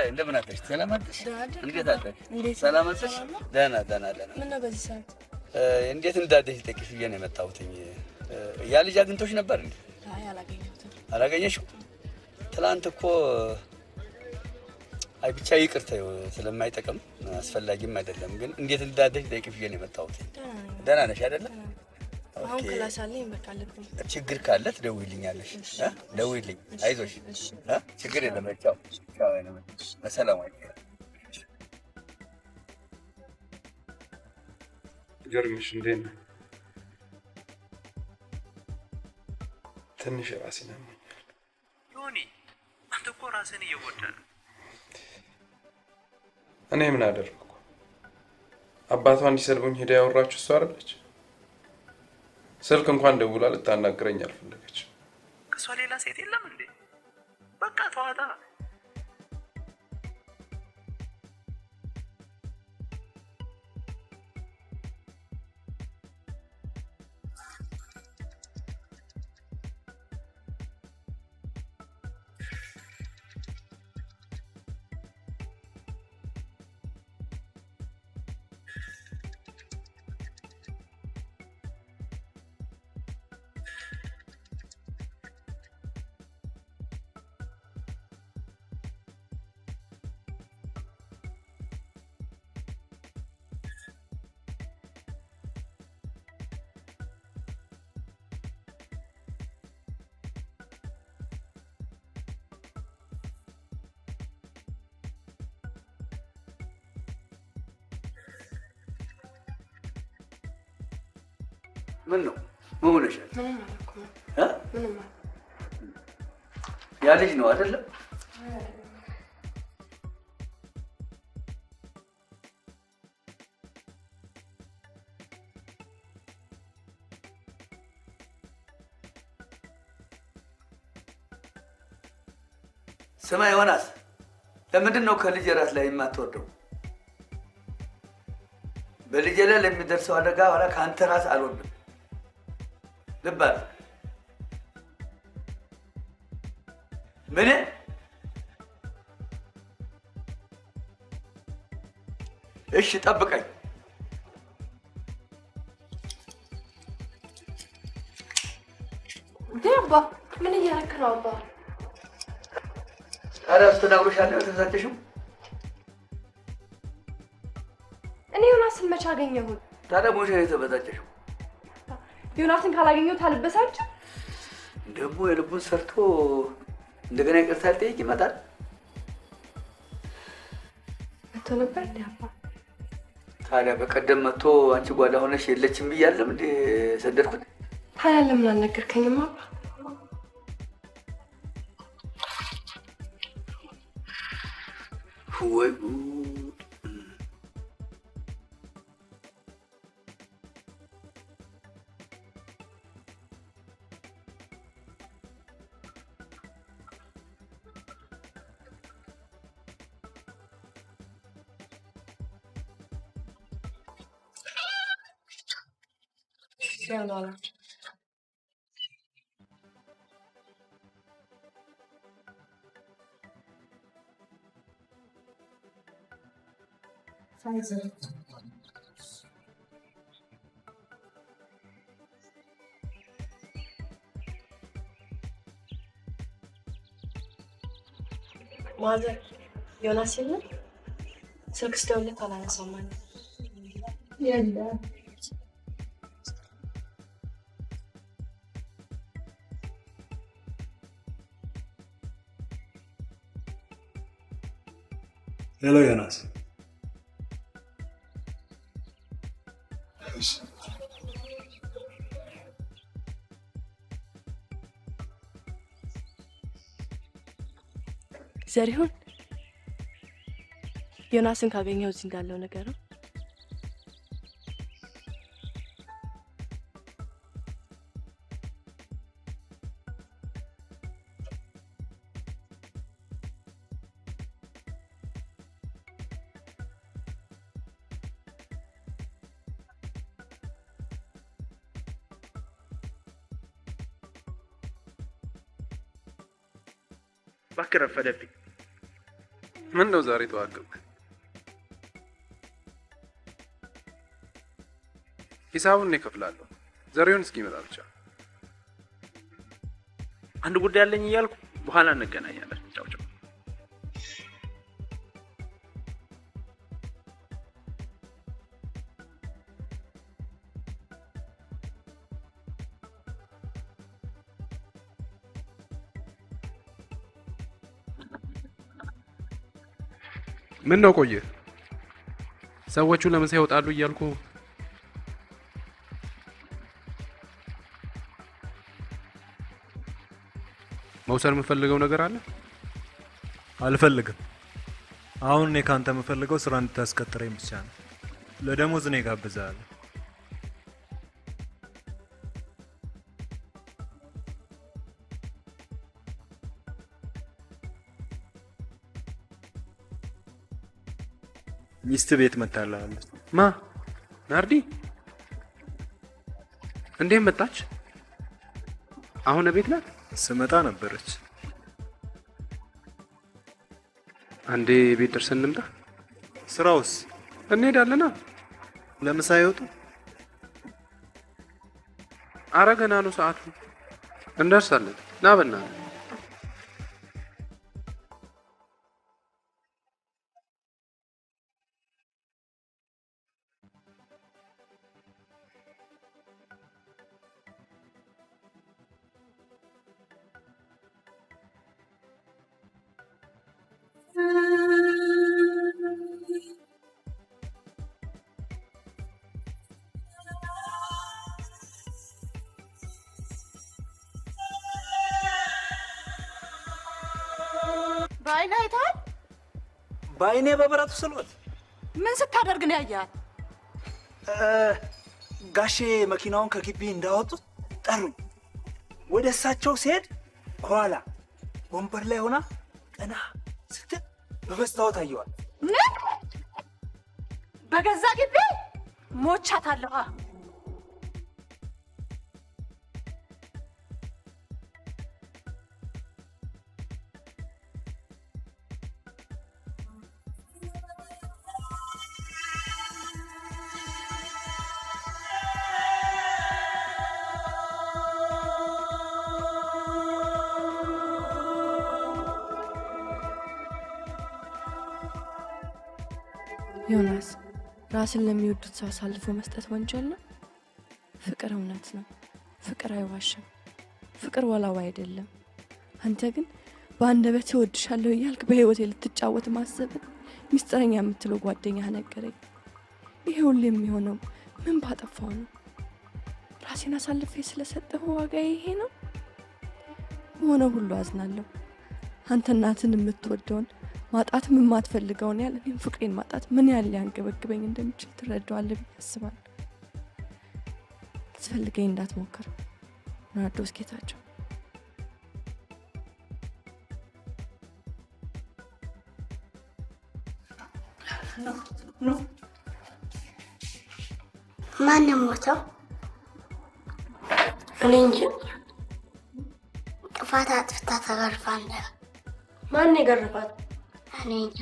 እንደምን አደርሽ? ሰላም አደርሽ? እንዴት አደርሽ? ሰላም አደርሽ? ደህና ደህና ደህና። ምነው በዚህ ሰዓት? እንዴት እንዳደርሽ ልጠይቅሽ ብዬሽ ነው የመጣሁትኝ። ያ ልጅ አግኝቶሽ ነበር እንዴ? አይ አላገኘሁትም። አላገኘሽው? ትናንት እኮ አይ ብቻ ይቅርታ ስለማይጠቅም አስፈላጊም አይደለም፣ ግን እንዴት እንዳደርሽ ልጠይቅሽ ብዬሽ ነው የመጣሁት። ደህና ነሽ አይደለ? አሁን ክላስ አለኝ። በቃ አለብኝ። ችግር ካለ ትደውይልኛለሽ። ደውይልኝ። አይዞሽ። ችግር የለም። ቻው ቻው። በሰላም ዋይ። ጀርምሽ እንዴት ነህ? ትንሽ ራሴን ያመኛል። ዮኒ አንተ እኮ ራስህን እየጎዳህ ነው። እኔ ምን አደረኩ? አባቷ እንዲሰድቡኝ ሄዳ ያወራችሁ እሷ አይደለች? ስልክ እንኳን ደውላ ልታናግረኝ አልፈለገች። ከሷ ሌላ ሴት የለም እንዴ? በቃ ተዋታ። ምን ነው? ምን ሆነሻል? ምንም አላልኩም። ምንም ያ ልጅ ነው አይደለም? ስማ ዮናስ፣ ለምንድን ነው ከልጅ ራስ ላይ የማትወርደው? በልጄ ላይ ለሚደርሰው አደጋ ኋላ ከአንተ ራስ አልወርድም። ልብ አድርግ። ምን? እሺ ጠብቀኝ። አባ ምን እያደረክ ነው? አባ ታዲያ ስትነግሮሻለሁ የተሳጨሽው? እኔ ዮናስን መቼ አገኘሁት? ታዲያ ሞሽ የተበሳጨሽው? ዮናስን ካላገኘሁት አልበሳጭም? ደግሞ የልቡን ሰርቶ እንደገና ይቅርታ ሊጠይቅ ይመጣል። መቶ ነበር እንዴ አባ? ታዲያ በቀደም መጥቶ አንቺ ጓዳ ሆነሽ የለችም ብያለም እንዴ ሰደድኩት? ታዲያ ለምን አልነገርከኝም አባ? ወይ $1. ማዘር ዮናስ የለም? ስልክ ስደውልለት አላነሳም ማለት የለም። ሄሎ ዮናስ። ዘሪሁን ዮናስን ካገኘው እዚህ እንዳለው ነገር ነው። እባክህ ረፈደብኝ። ምን ነው ዛሬ ተዋገብክ? ሂሳቡን እከፍላለሁ። ዘሪሁን እስኪመጣ ብቻ። አንድ ጉዳይ አለኝ እያልኩ በኋላ እንገናኛለን። ቻው ቻው። ምን ነው ቆየ? ሰዎቹ ለምሳ ይወጣሉ እያልኩ መውሰድ የምፈልገው ነገር አለ። አልፈልግም። አሁን እኔ ካንተ የምፈልገው ስራ እንድታስቀጥረኝ ብቻ ነው። ለደሞዝ እኔ ጋብዛለሁ። ሚስት ቤት መታላለች። ማ ናርዲ? እንዴት መጣች? አሁን ቤት ናት? ስመጣ ነበረች። አንዴ ቤት ደርሰን እንምጣ። ስራውስ? እንሄዳለና። ለምሳ ይወጡ? ኧረ ገና ነው ሰዓቱ። እንደርሳለን። ና በእናትህ። በአይኔ አይተሃል? በአይኔ በብረቱ ስሎት። ምን ስታደርግ ነው ያያት? ጋሼ መኪናውን ከግቢ እንዳወጡት ጠሩ። ወደ እሳቸው ሲሄድ ከኋላ ወንበር ላይ ሆና ቀና ስትል በመስታወት አየዋል። ምን? በገዛ ግቢ ሞቻታለሁ። ዮናስ፣ ራስን ለሚወዱት ሰው አሳልፎ መስጠት ወንጀል ነው? ፍቅር እውነት ነው። ፍቅር አይዋሽም። ፍቅር ወላዋ አይደለም። አንተ ግን በአንደበት እወድሻለሁ እያልክ በህይወቴ ልትጫወት ማሰብን ሚስጥረኛ የምትለው ጓደኛህ ነገረኝ። ይሄ ሁሉ የሚሆነው ምን ባጠፋው ነው? ራሴን አሳልፌ ስለሰጠሁ ዋጋ ይሄ ነው? በሆነ ሁሉ አዝናለሁ። አንተ እናትን የምትወደውን ማጣትም የማትፈልገውን ያህል እኔም ፍቅሬን ማጣት ምን ያህል ሊያንገበግበኝ እንደሚችል ትረዳዋለህ ብዬ አስባለሁ። ልትፈልገኝ እንዳትሞክር። ናርዶስ ጌታቸው። ማን ሞተው? እኔ እንጂ። ጥፋት አጥፍታ ተገርፋለች። ማን የገረፋት? እኔ እንጃ።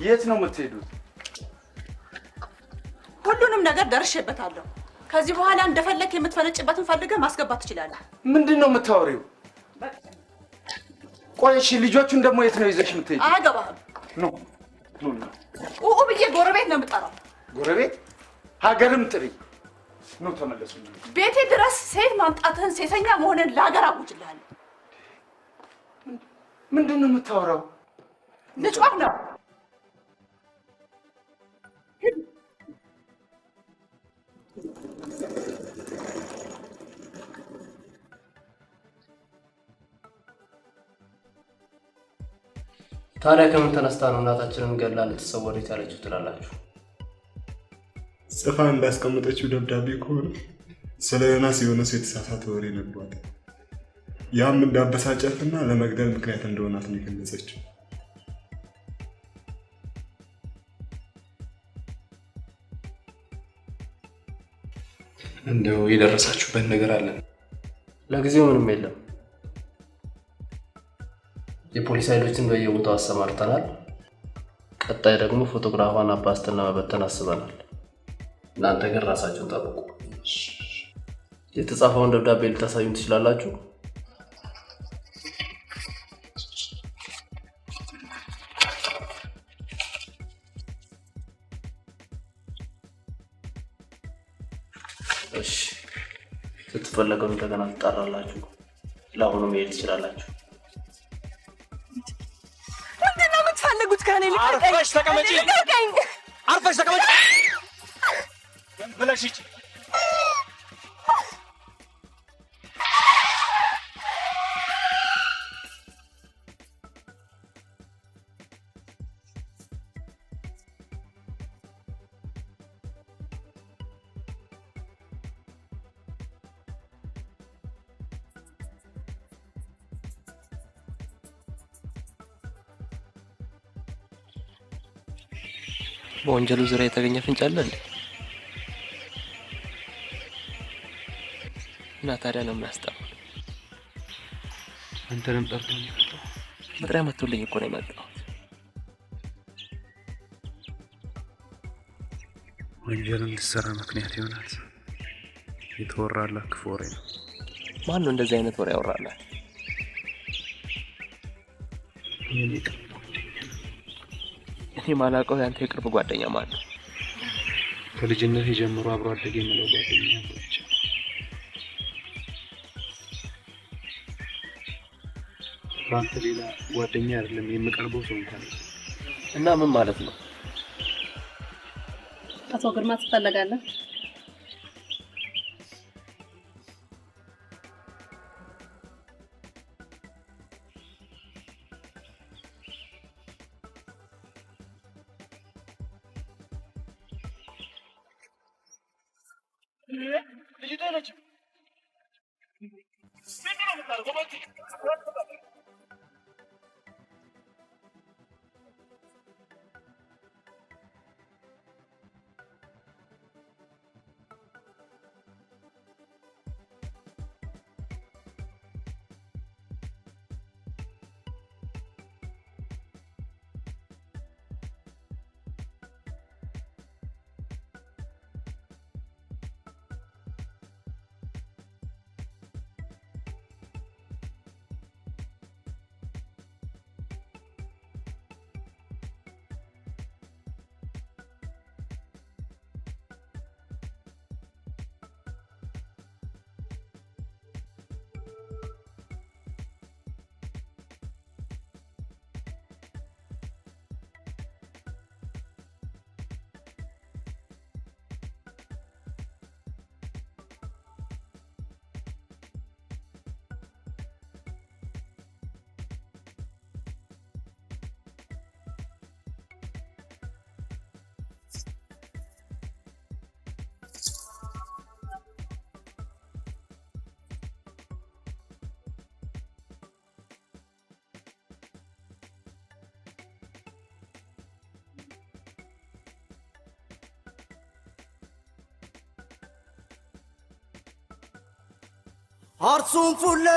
የት ነው የምትሄዱት? ሁሉንም ነገር ደርሼበታለሁ። ከዚህ በኋላ እንደፈለክ የምትፈነጭበትን ፈልገህ ማስገባት ትችላለህ። ምንድን ነው የምታወሪው? ቆይ እሺ፣ ልጆቹን ደግሞ የት ነው ይዘሽ የምትሄጂው? አያገባህም። ነው ብዬ ጎረቤት ነው የምጠራው። ጎረቤት ሀገርም ጥሪ ነው። ተመለሱ። ቤቴ ድረስ ሴት ማምጣትህን ሴተኛ መሆንን ለሀገር አውጅልሃለሁ። ምንድን ነው የምታወራው? ልጮህ ነው። ታዲያ ከምን ተነስታ ነው እናታችንን ገላ ልትሰወር የቻለችው ትላላችሁ? ጽፋ እንዳስቀመጠችው ደብዳቤ ከሆነ ስለ ዮናስ የሆነ ሰው የተሳሳተ ወሬ ነግሯት፣ ያም እንዳበሳጨትና ለመግደል ምክንያት እንደሆናት ነው የገለጸችው። እንደው የደረሳችሁበት ነገር አለ? ለጊዜው ምንም የለም። የፖሊስ ኃይሎችን በየቦታው አሰማርተናል። ቀጣይ ደግሞ ፎቶግራፏን አባስተና መበተን አስበናል። እናንተ ግን ራሳችሁን ጠብቁ። የተጻፈውን ደብዳቤ ልታሳዩን ትችላላችሁ? እሺ፣ ስትፈለገው እንደገና ትጣራላችሁ። ለአሁኑ መሄድ ትችላላችሁ። ምንድነው የምትፈልጉት ከኔ? አርፈሽ ተቀመጪ። አርፈሽ ተቀመጪ ብለሽ ሂጂ። በወንጀሉ ዙሪያ የተገኘ ፍንጭ አለ እንዴ? እና ታዲያ ነው የምናስጠራው? አንተንም ጠርቶኝ መጥሪያ መጥቶልኝ እኮ ነው የመጣሁት። ወንጀል እንድትሰራ ምክንያት ይሆናል የተወራላ ክፉ ወሬ ነው። ማን ነው እንደዚህ አይነት ወሬ ያወራላ? እኔ ማላውቀው ያንተ የቅርብ ጓደኛ ማን ነው? ከልጅነት ጀምሮ አብሮ አደገ የምለው ጓደኛ ብቻ። ባንተ ሌላ ጓደኛ አይደለም የምቀርበው ሰው እንኳን። እና ምን ማለት ነው? አቶ ግርማ ትፈልጋለህ? Arsun fulle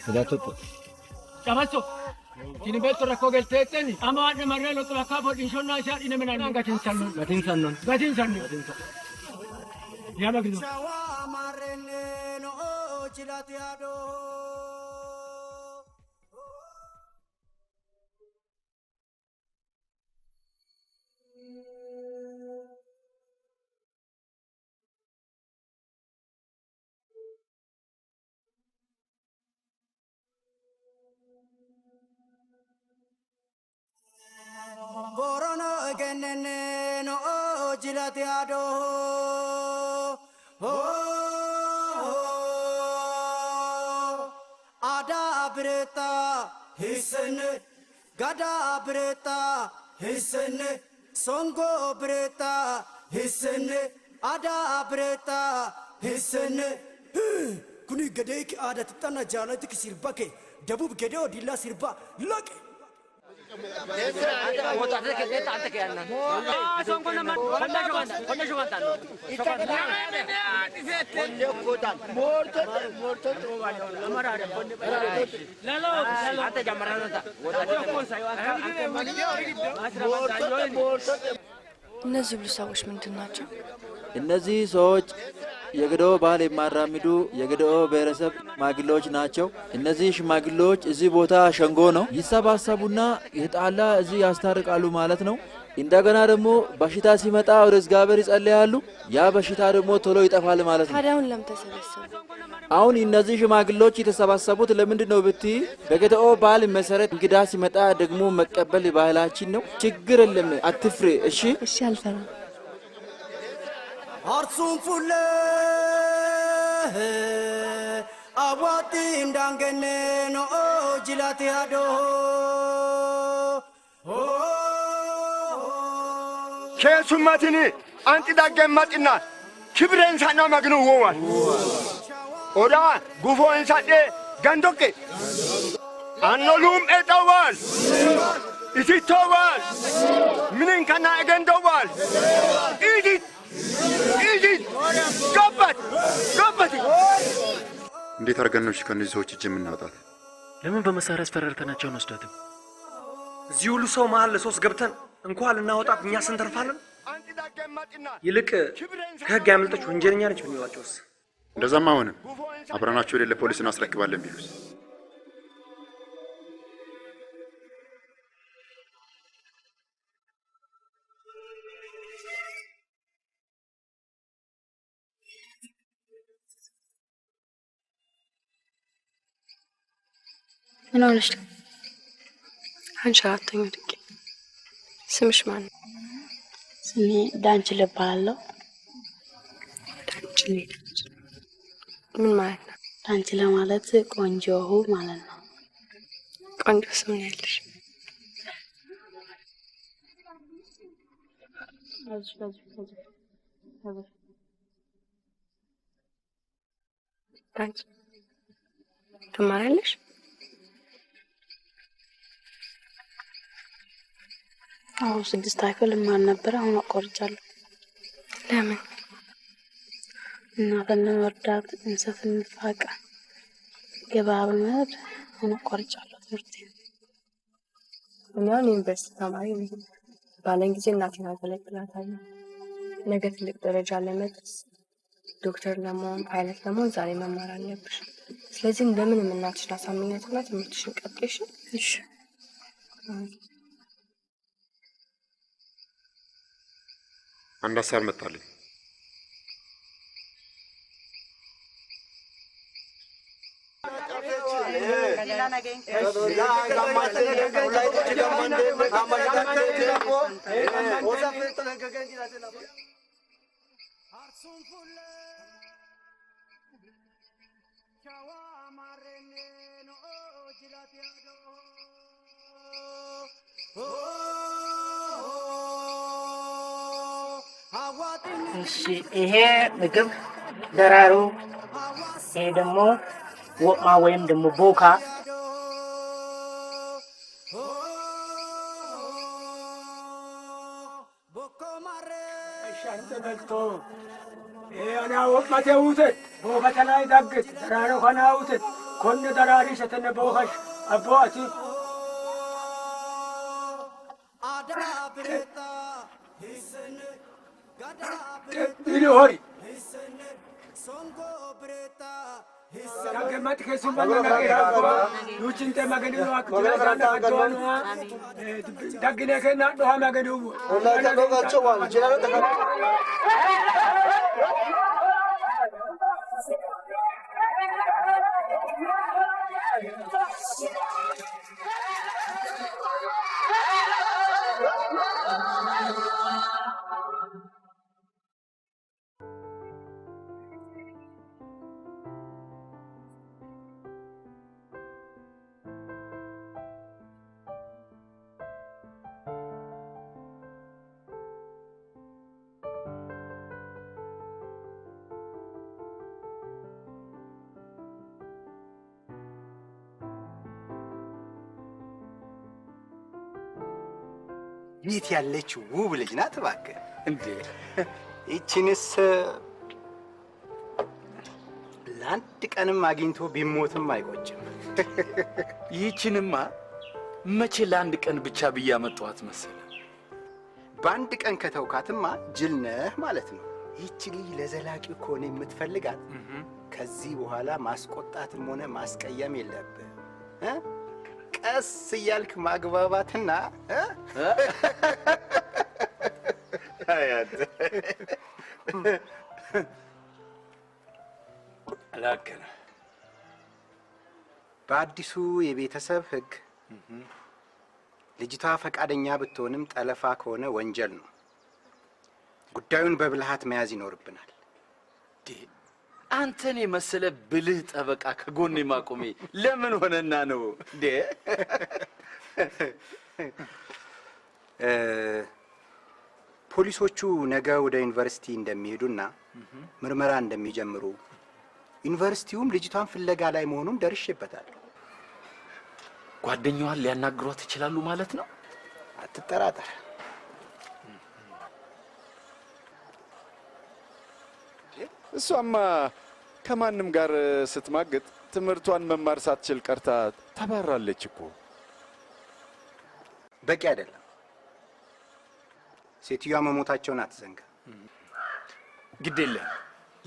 Sedato. Chiamato. Tini betto raccoglie il teteni. Amane marrello tra capo di sonna sia in menana gatin sanno. Gatin sanno. Diamo grido. gennene no jilate ado ada breta hisn gada breta hisn songo breta hisn ada breta hisn kuni gade ki ada tana jalati ki sirbake dabub gade odilla sirba lake እነዚህ ሁሉ ሰዎች ምንድን ናቸው? እነዚህ ሰዎች የገደኦ ባህል የማራምዱ የገደኦ ብሔረሰብ ሽማግሌዎች ናቸው። እነዚህ ሽማግሌዎች እዚህ ቦታ ሸንጎ ነው ይሰባሰቡና የጣላ እዚህ ያስታርቃሉ ማለት ነው። እንደገና ደግሞ በሽታ ሲመጣ ወደ እግዚአብሔር ይጸልያሉ። ያ በሽታ ደግሞ ቶሎ ይጠፋል ማለት ነው። ታዲያ አሁን ለምን ተሰበሰቡ? አሁን እነዚህ ሽማግሌዎች የተሰባሰቡት ለምንድን ነው ብትይ በገደኦ ባህል መሰረት እንግዳ ሲመጣ ደግሞ መቀበል ባህላችን ነው። ችግር የለም አትፍሪ። እሺ እሺ አልፈራም። Arsun fulle awati ndangene no jilati ado Kesumatini anti daggemmatina kibren sana magnu wowan Oda gufo insade gandoke Annolum etawal Isitowal Minin kana egendowal Idit እንዴት አድርገን ነው ከእነዚህ ሰዎች እጅ የምናወጣት? ለምን በመሳሪያ አስፈራርተናቸው እንወስዳትም? እዚህ ሁሉ ሰው መሀል ለሶስት ገብተን እንኳን ልናወጣት እኛ ስንተርፋለን። ይልቅ ከህግ ያመለጠች ወንጀለኛ ነች ብንሏቸውስ? እንደዛማ አይሆንም። አብረናቸው የሌለ ፖሊስ እናስረክባለን ቢሉስ? ምን ሆነሽ ነው? አንሸራተኝ ወድቄ። ስምሽ ማን ነው? ስሜ ዳንችል እባላለሁ። ዳንችል ምን ማለት ነው? ዳንችል ማለት ቆንጆ ማለት ነው። ቆንጆ ስም ነው ያለሽ። ዳንች ትማሪያለሽ? አዎ 6 ክፍል ማን ነበር? አሁን አቋርጫለሁ። ለምን? እናትን ለመርዳት እንሰፍን ፋቃ ገባ በመሄድ አሁን አቋርጫለሁ ትምህርቴን። እኔ አሁን ዩኒቨርሲቲ ተማሪ ነኝ። ባለኝ ጊዜ እናቴን አገለግላታለሁ። ነገ ትልቅ ደረጃ ለመድረስ ዶክተር ለመሆን ፓይለት ለመሆን ዛሬ መማር አለብሽ። ስለዚህ እንደምንም እናትሽን አሳምኛትና ትምህርትሽን ቀጥይሽ። እሺ። አንድ ሀሳብ መጣልኝ። እሺ ይሄ ምግብ ደራሩ፣ ይሄ ደግሞ ወማ ወይም ደግሞ ቦካ፣ أنا وقت يوتد بوخة لا يدقت درارو خنا يوتد كن دراري ستن بوخش أبواتي إلي هوري كمات كيسو بنا نكيرا يوچين te magani wa kutila sana katuanwa dagine ke na doha magani ubu wallahi ta doga cewa jira ta ቤት ያለች ውብ ልጅ ናት እባክህ። እንዴ ይቺንስ ለአንድ ቀንም አግኝቶ ቢሞትም አይቆጭም። ይህችንማ መቼ ለአንድ ቀን ብቻ ብዬ አመጣኋት መሰለህ? በአንድ ቀን ከተውካትማ ጅል ነህ ማለት ነው። ይህች ልጅ ለዘላቂው ከሆነ የምትፈልጋት ከዚህ በኋላ ማስቆጣትም ሆነ ማስቀየም የለብህ። ቀስ እያልክ ማግባባትና ልክ ነህ። በአዲሱ የቤተሰብ ሕግ ልጅቷ ፈቃደኛ ብትሆንም ጠለፋ ከሆነ ወንጀል ነው። ጉዳዩን በብልሃት መያዝ ይኖርብናል። አንተን የመሰለ ብልህ ጠበቃ ከጎኔ ማቆሜ ለምን ሆነና ነው? ፖሊሶቹ ነገ ወደ ዩኒቨርሲቲ እንደሚሄዱና ምርመራ እንደሚጀምሩ ዩኒቨርሲቲውም ልጅቷን ፍለጋ ላይ መሆኑን ደርሼበታለሁ። ጓደኛዋን ሊያናግሯት ይችላሉ ማለት ነው? አትጠራጠር። እሷማ ከማንም ጋር ስትማግጥ ትምህርቷን መማር ሳትችል ቀርታ ተባራለች እኮ። በቂ አይደለም። ሴትዮዋ መሞታቸውን አትዘንጋ። ግድ የለም።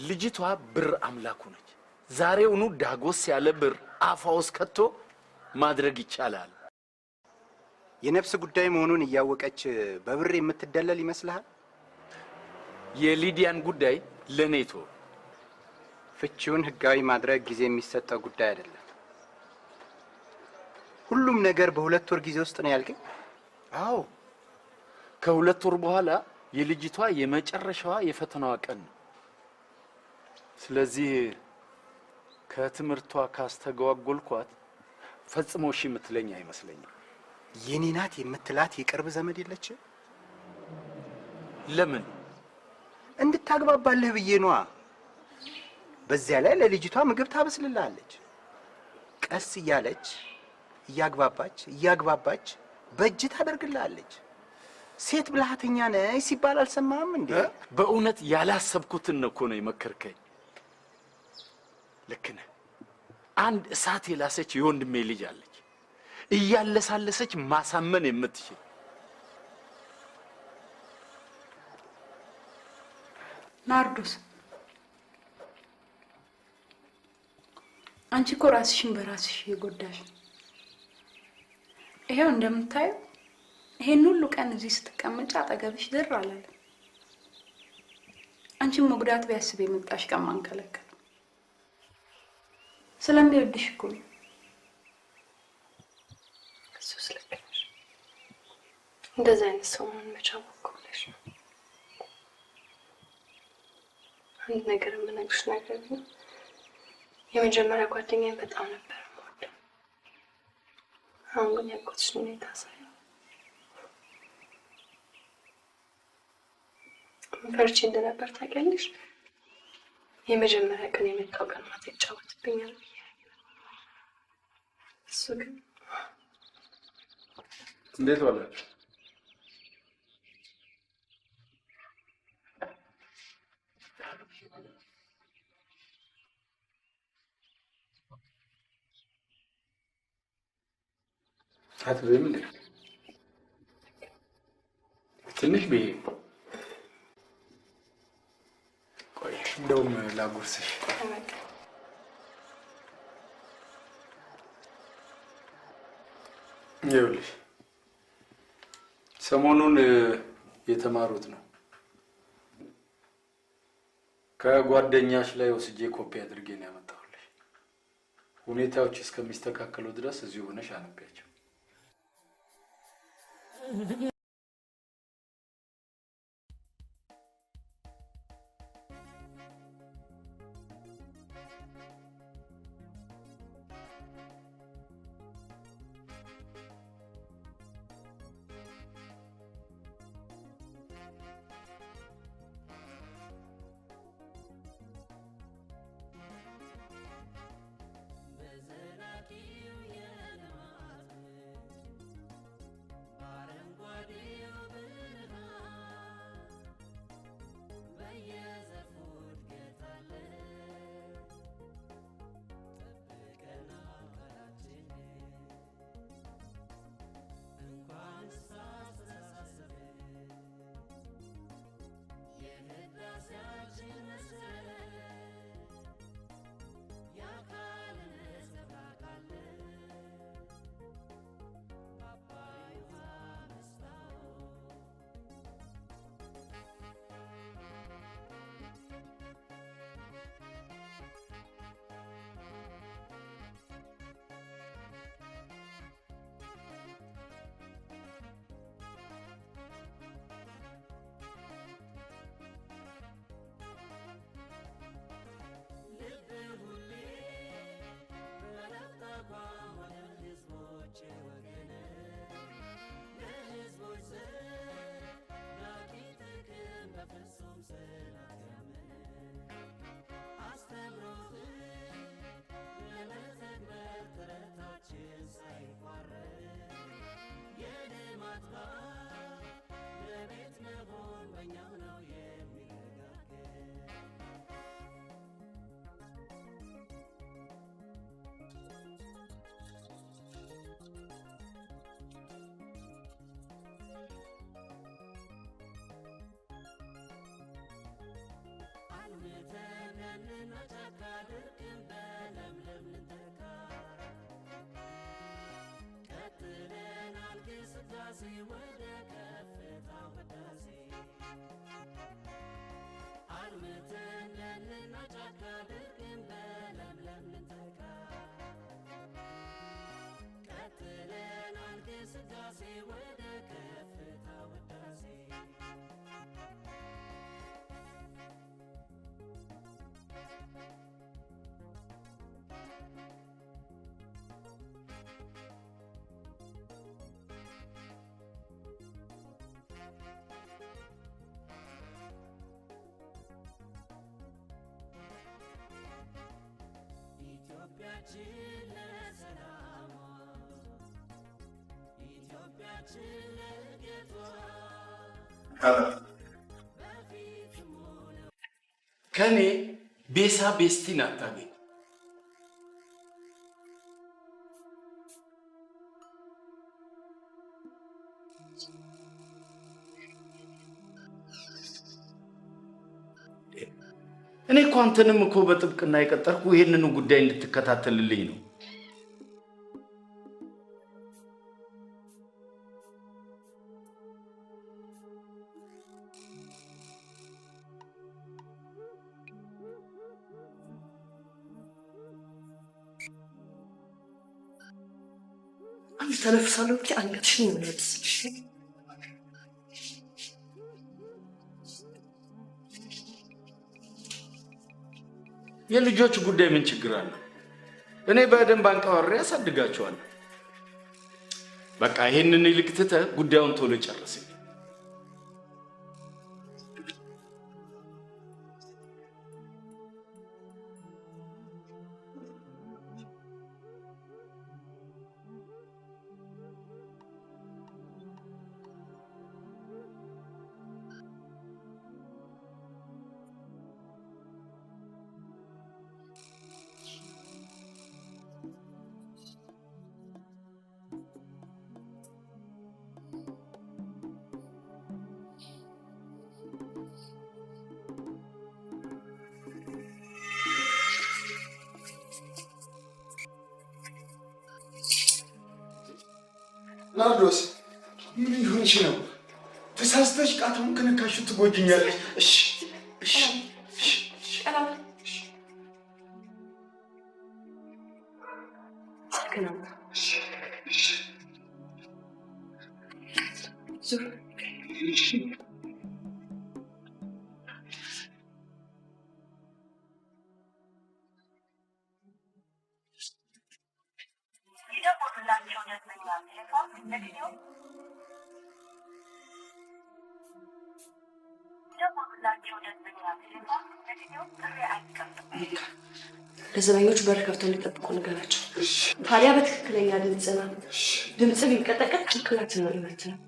ልጅቷ ብር አምላኩ ነች። ዛሬውኑ ዳጎስ ያለ ብር አፏ ውስጥ ከቶ ማድረግ ይቻላል። የነፍስ ጉዳይ መሆኑን እያወቀች በብር የምትደለል ይመስልሃል? የሊዲያን ጉዳይ ለኔቶ ፍቺውን ህጋዊ ማድረግ ጊዜ የሚሰጠው ጉዳይ አይደለም። ሁሉም ነገር በ2 ወር ጊዜ ውስጥ ነው ያልከኝ? አዎ፣ ከ2 ወር በኋላ የልጅቷ የመጨረሻዋ የፈተናዋ ቀን ነው። ስለዚህ ከትምህርቷ ካስተጓጎልኳት ፈጽሞ እሺ የምትለኝ አይመስለኝም። የኔ ናት የምትላት የቅርብ ዘመድ የለች? ለምን? እንድታግባባልህ ብዬ ነዋ። በዚያ ላይ ለልጅቷ ምግብ ታበስልልሃለች። ቀስ እያለች እያግባባች በእጅ ታደርግልሃለች። ሴት ብልሃተኛ ነች ሲባል አልሰማህም እንዴ? በእውነት ያላሰብኩትን እኮ ነው የመከርከኝ። ልክ ነህ። አንድ እሳት የላሰች የወንድሜ ልጅ አለች፣ እያለሳለሰች ማሳመን የምትችል። ናርዶስ፣ አንቺ እኮ ራስሽን በራስሽ የጎዳሽ ነው። ይሄው እንደምታየው ይሄን ሁሉ ቀን እዚህ ስትቀመጭ አጠገብሽ ድር አላለም። አንቺን መጉዳት ቢያስብ የመጣሽ ቀን ማን ከለከለ? ስለሚወድሽ እኮ ነው። እሱ ስለቀሽ እንደዛ አይነት ሰው ምን መቻወቅ ብለሽ ነው። አንድ ነገር የምነግርሽ ነገር ነው። የመጀመሪያ ጓደኛዬ በጣም ነበር የምወደው። አሁን ግን ያጎትሽ ሁኔታ ሳይሆን ፈርቼ እንደነበር ታውቂያለሽ። የመጀመሪያ ቀን የመጣው ቀን ማታ ይጫወትብኛል ብዬ እሱ ግን እንዴት ዋላችሁ? አትበይም እንዴ? ትንሽ ብዬ ቆይ፣ እንደውም ላጉርስሽ። ይኸውልሽ ሰሞኑን የተማሩት ነው። ከጓደኛሽ ላይ ወስጄ ኮፒ አድርጌ ነው ያመጣሁልሽ። ሁኔታዎች እስከሚስተካከሉ ድረስ እዚሁ ሆነሽ አነቢያቸው። በዘላቂው የልማት አረንጓዴ ከኔ ቤሳ ቤስቲን አታገኝ። እኔ እኮ አንተንም እኮ በጥብቅና የቀጠርኩ ይሄንን ጉዳይ እንድትከታተልልኝ ነው። አንድ ተነፍሳለሁ ብቻ አንገትሽን ምንወድስልሽ የልጆች ጉዳይ ምን ችግር አለ? እኔ በደንብ አንቀባሬ ያሳድጋቸዋለሁ። በቃ ይሄንን ይልቅ ትተህ ጉዳዩን ቶሎ ጨርሰኝ። ናርዶስ ምን ይሁንሽ ነው? ተሳስተሽ ቃታውን ከነካሽ ትጎጂኛለሽ። እሺ እሺ እሺ ቀላል ሰከና ዙር ለዘበኞች በር ከፍተው እንዲጠብቁ ንገራቸው። ታዲያ በትክክለኛ ድምፅ ነው። ድምፅ ቢንቀጠቀጥ ጭንቅላትን ነው የሚመትነው።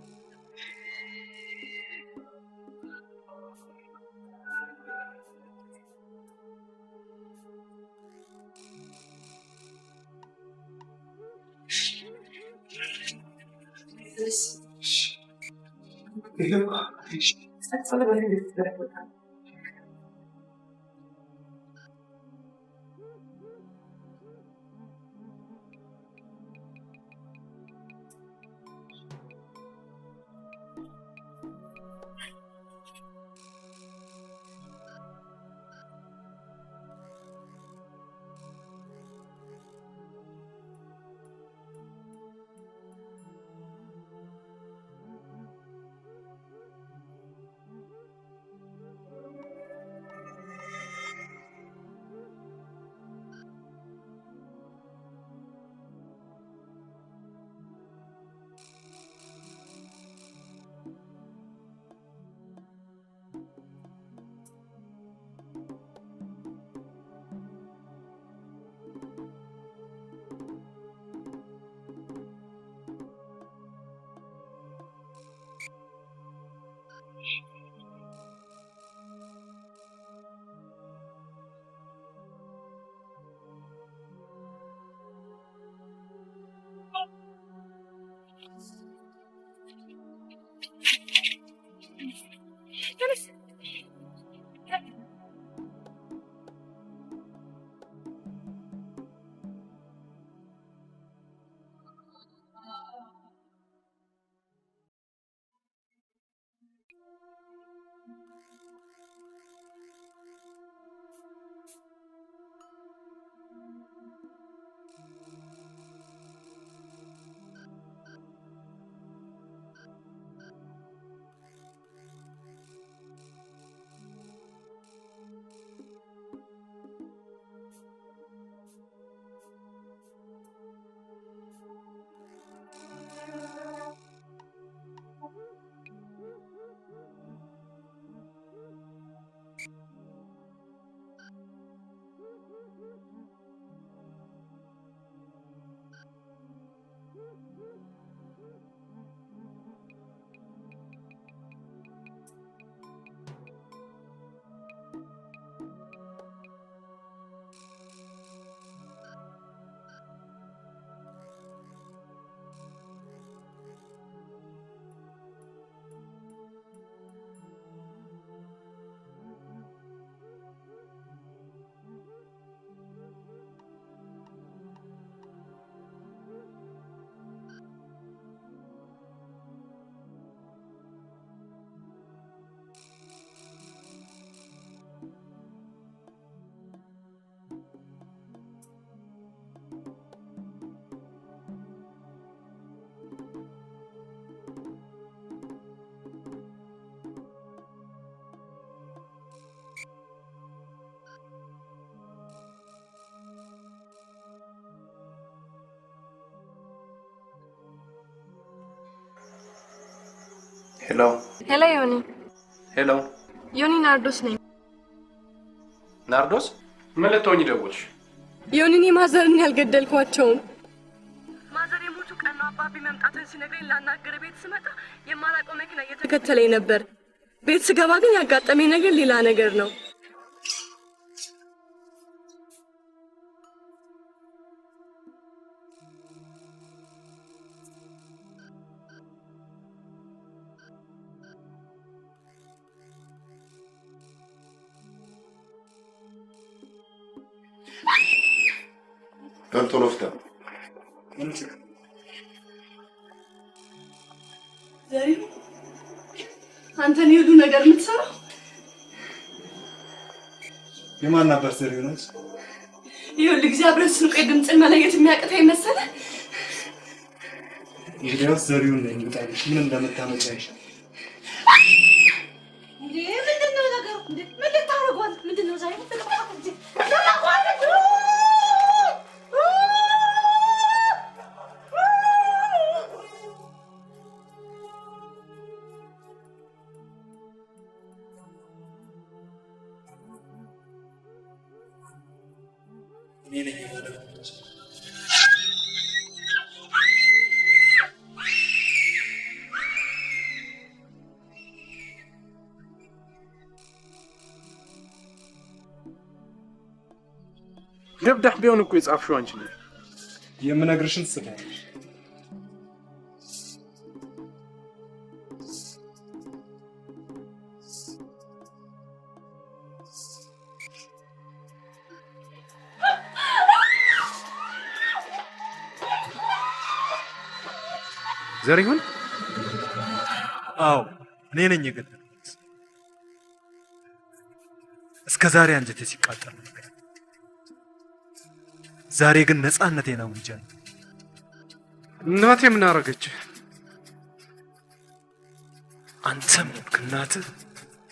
ሄሎ ሄሎ ዮኒ። ሄሎ ዮኒ ናርዶስ ነኝ። ናርዶስ ምን ልትሆኚ ደወልሽ? ዮኒን ማዘርን ያልገደልኳቸውን ማዘር የሞቱ ቀን ነው አባቢ መምጣትን ሲነግረኝ ላናገር ቤት ስመጣ የማላውቀው መኪና እየተከተለኝ ነበር። ቤት ስገባ ግን ያጋጠመኝ ነገር ሌላ ነገር ነው። ቶሎ ፍታ። ዘሪሁ አንተን የሁሉ ነገር የምትሰራው የማን ነበር? ዘሪሁ ነው። ይኸውልህ ጊዜ አብረን ስንቆይ ድምፅን መለየት የሚያቅተኝ መሰለህ? እንግዲያውስ ዘሪሁን ነኝ ብጣልሽ ምን እንደምታመጪ አይሻል። ምንድን ነው ነገሩ? ምን ልታረጓት? ምንድን ነው ዛሬ ደብዳቤውን እኮ የጻፍሽው አንቺ ነሽ። የምነግርሽን ጽፈሽ ዘሪሁን? አዎ እኔ ነኝ የገደልኩት። እስከ ዛሬ አንጀቴ ሲቃጠል ነበር። ዛሬ ግን ነፃነቴን አውጃለሁ። እናቴ ምን አደረገች? አንተም ሆንክ እናትህ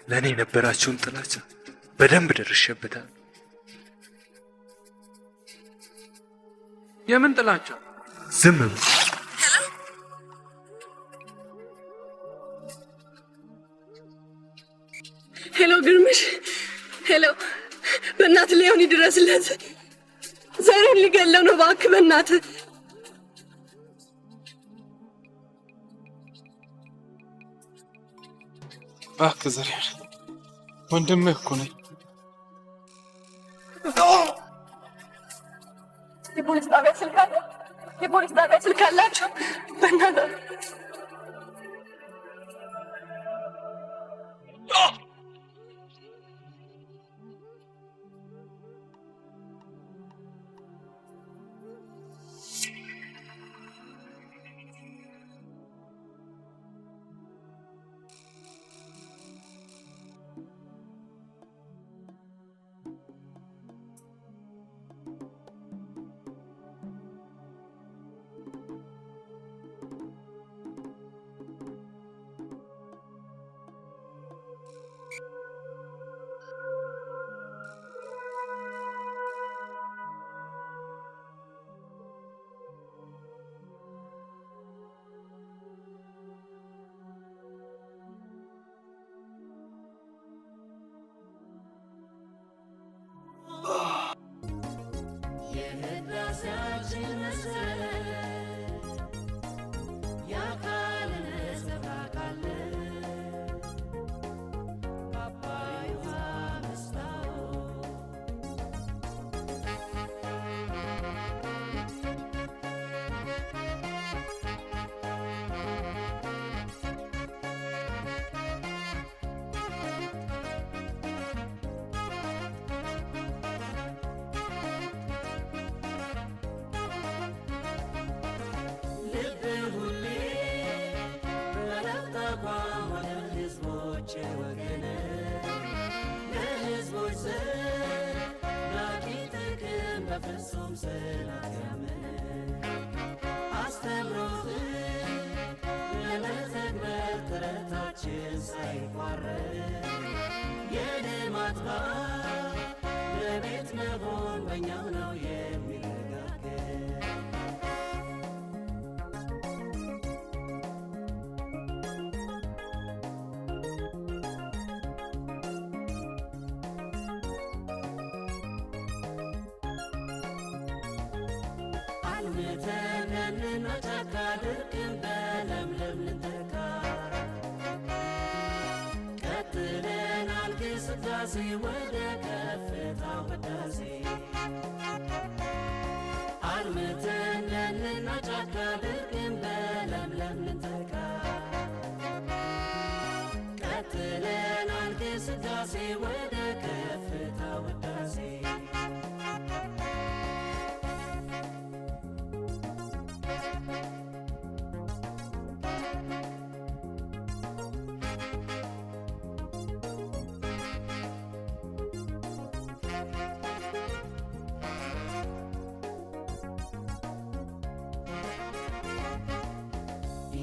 ለእኔ የነበራቸውን ጥላቻ በደንብ ደርሼበታል። የምን ጥላቻ? ዝም በል። ሄሎ ግርምሽ፣ ሄሎ በእናትህ ሊሆን ይድረስለት። ዘሪሁን ሊገለው ነው። እባክህ በእናትህ እባክህ ዘሪሁን፣ ወንድምህ እኮ ነኝ። የፖሊስ ጣቢያ ስልክ አለ? የፖሊስ ጣቢያ ስልክ አላችሁ? በእናትህ አልምተነንና ጫካ ድርቅን በለምለም ልንተካ ቀጥለናል ግስጋሴ ወደ ከፍታው ህዳሴ አልምተነንና ጫካ ድርቅን በለምለም ልንተካ ቀጥለናል ግስጋሴ ወደ ከፍታው ህዳሴ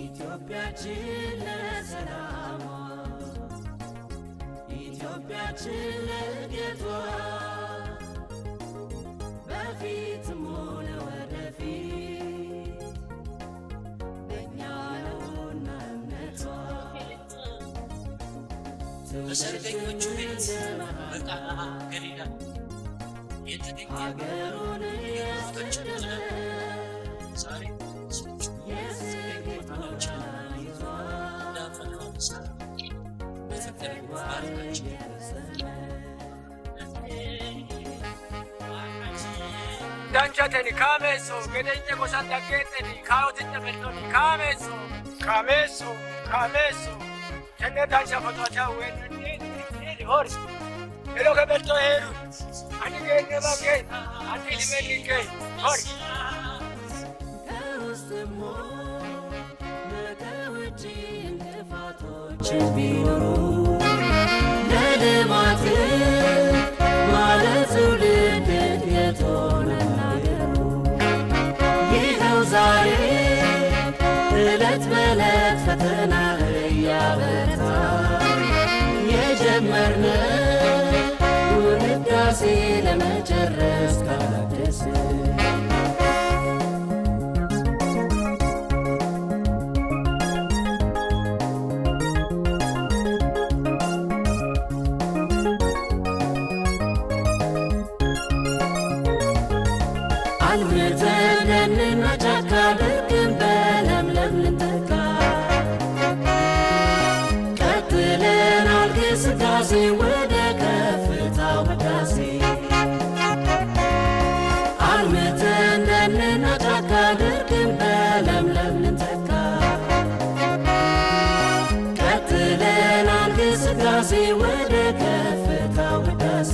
ኢትዮጵያችን ለሰላሟ ኢትዮጵያችን ለእድገቷ በፊትም ሆነ ወደፊት በእኛ ነውና እምነቷ በሰርገኞቹ ቤት በቃና ገሊላ ሀገሩን ያስቀደመ ዛሬ Danchateni kameso, gedenye kosanda keteni, kaotinye meloni kameso, kameso, kameso. Chenne dancha fotocha wenu ni horse. Elo ke belto heru. Ani genne bage, ani limeni ke horse. ቢኖሩ ለልማት ማለት ትውልድ እድገት ሆነና ገሩ ይኸው ዛሬ ዕለት በዕለት ፈተና እያበረታ የጀመርነውን ህዳሴ ለመጨረስ ካላደስ አልምተነንና ጫካ ድርቅን በለምለም ልንተካ ቀጥለናል ግስጋሴ ወደ ከፍታው ህዳሴ አልምተነንና ጫካ ድርቅን በለምለም ልንተካ ቀጥለናል ግስጋሴ ወደ ከፍታው ህዳሴ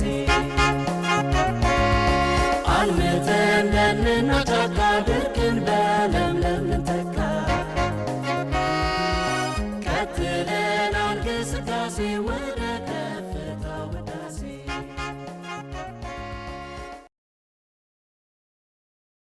አልምተነንና ጫካ ድርቅን በለምለም ልንተካ ቀጥለናል ግስጋሴ ወደ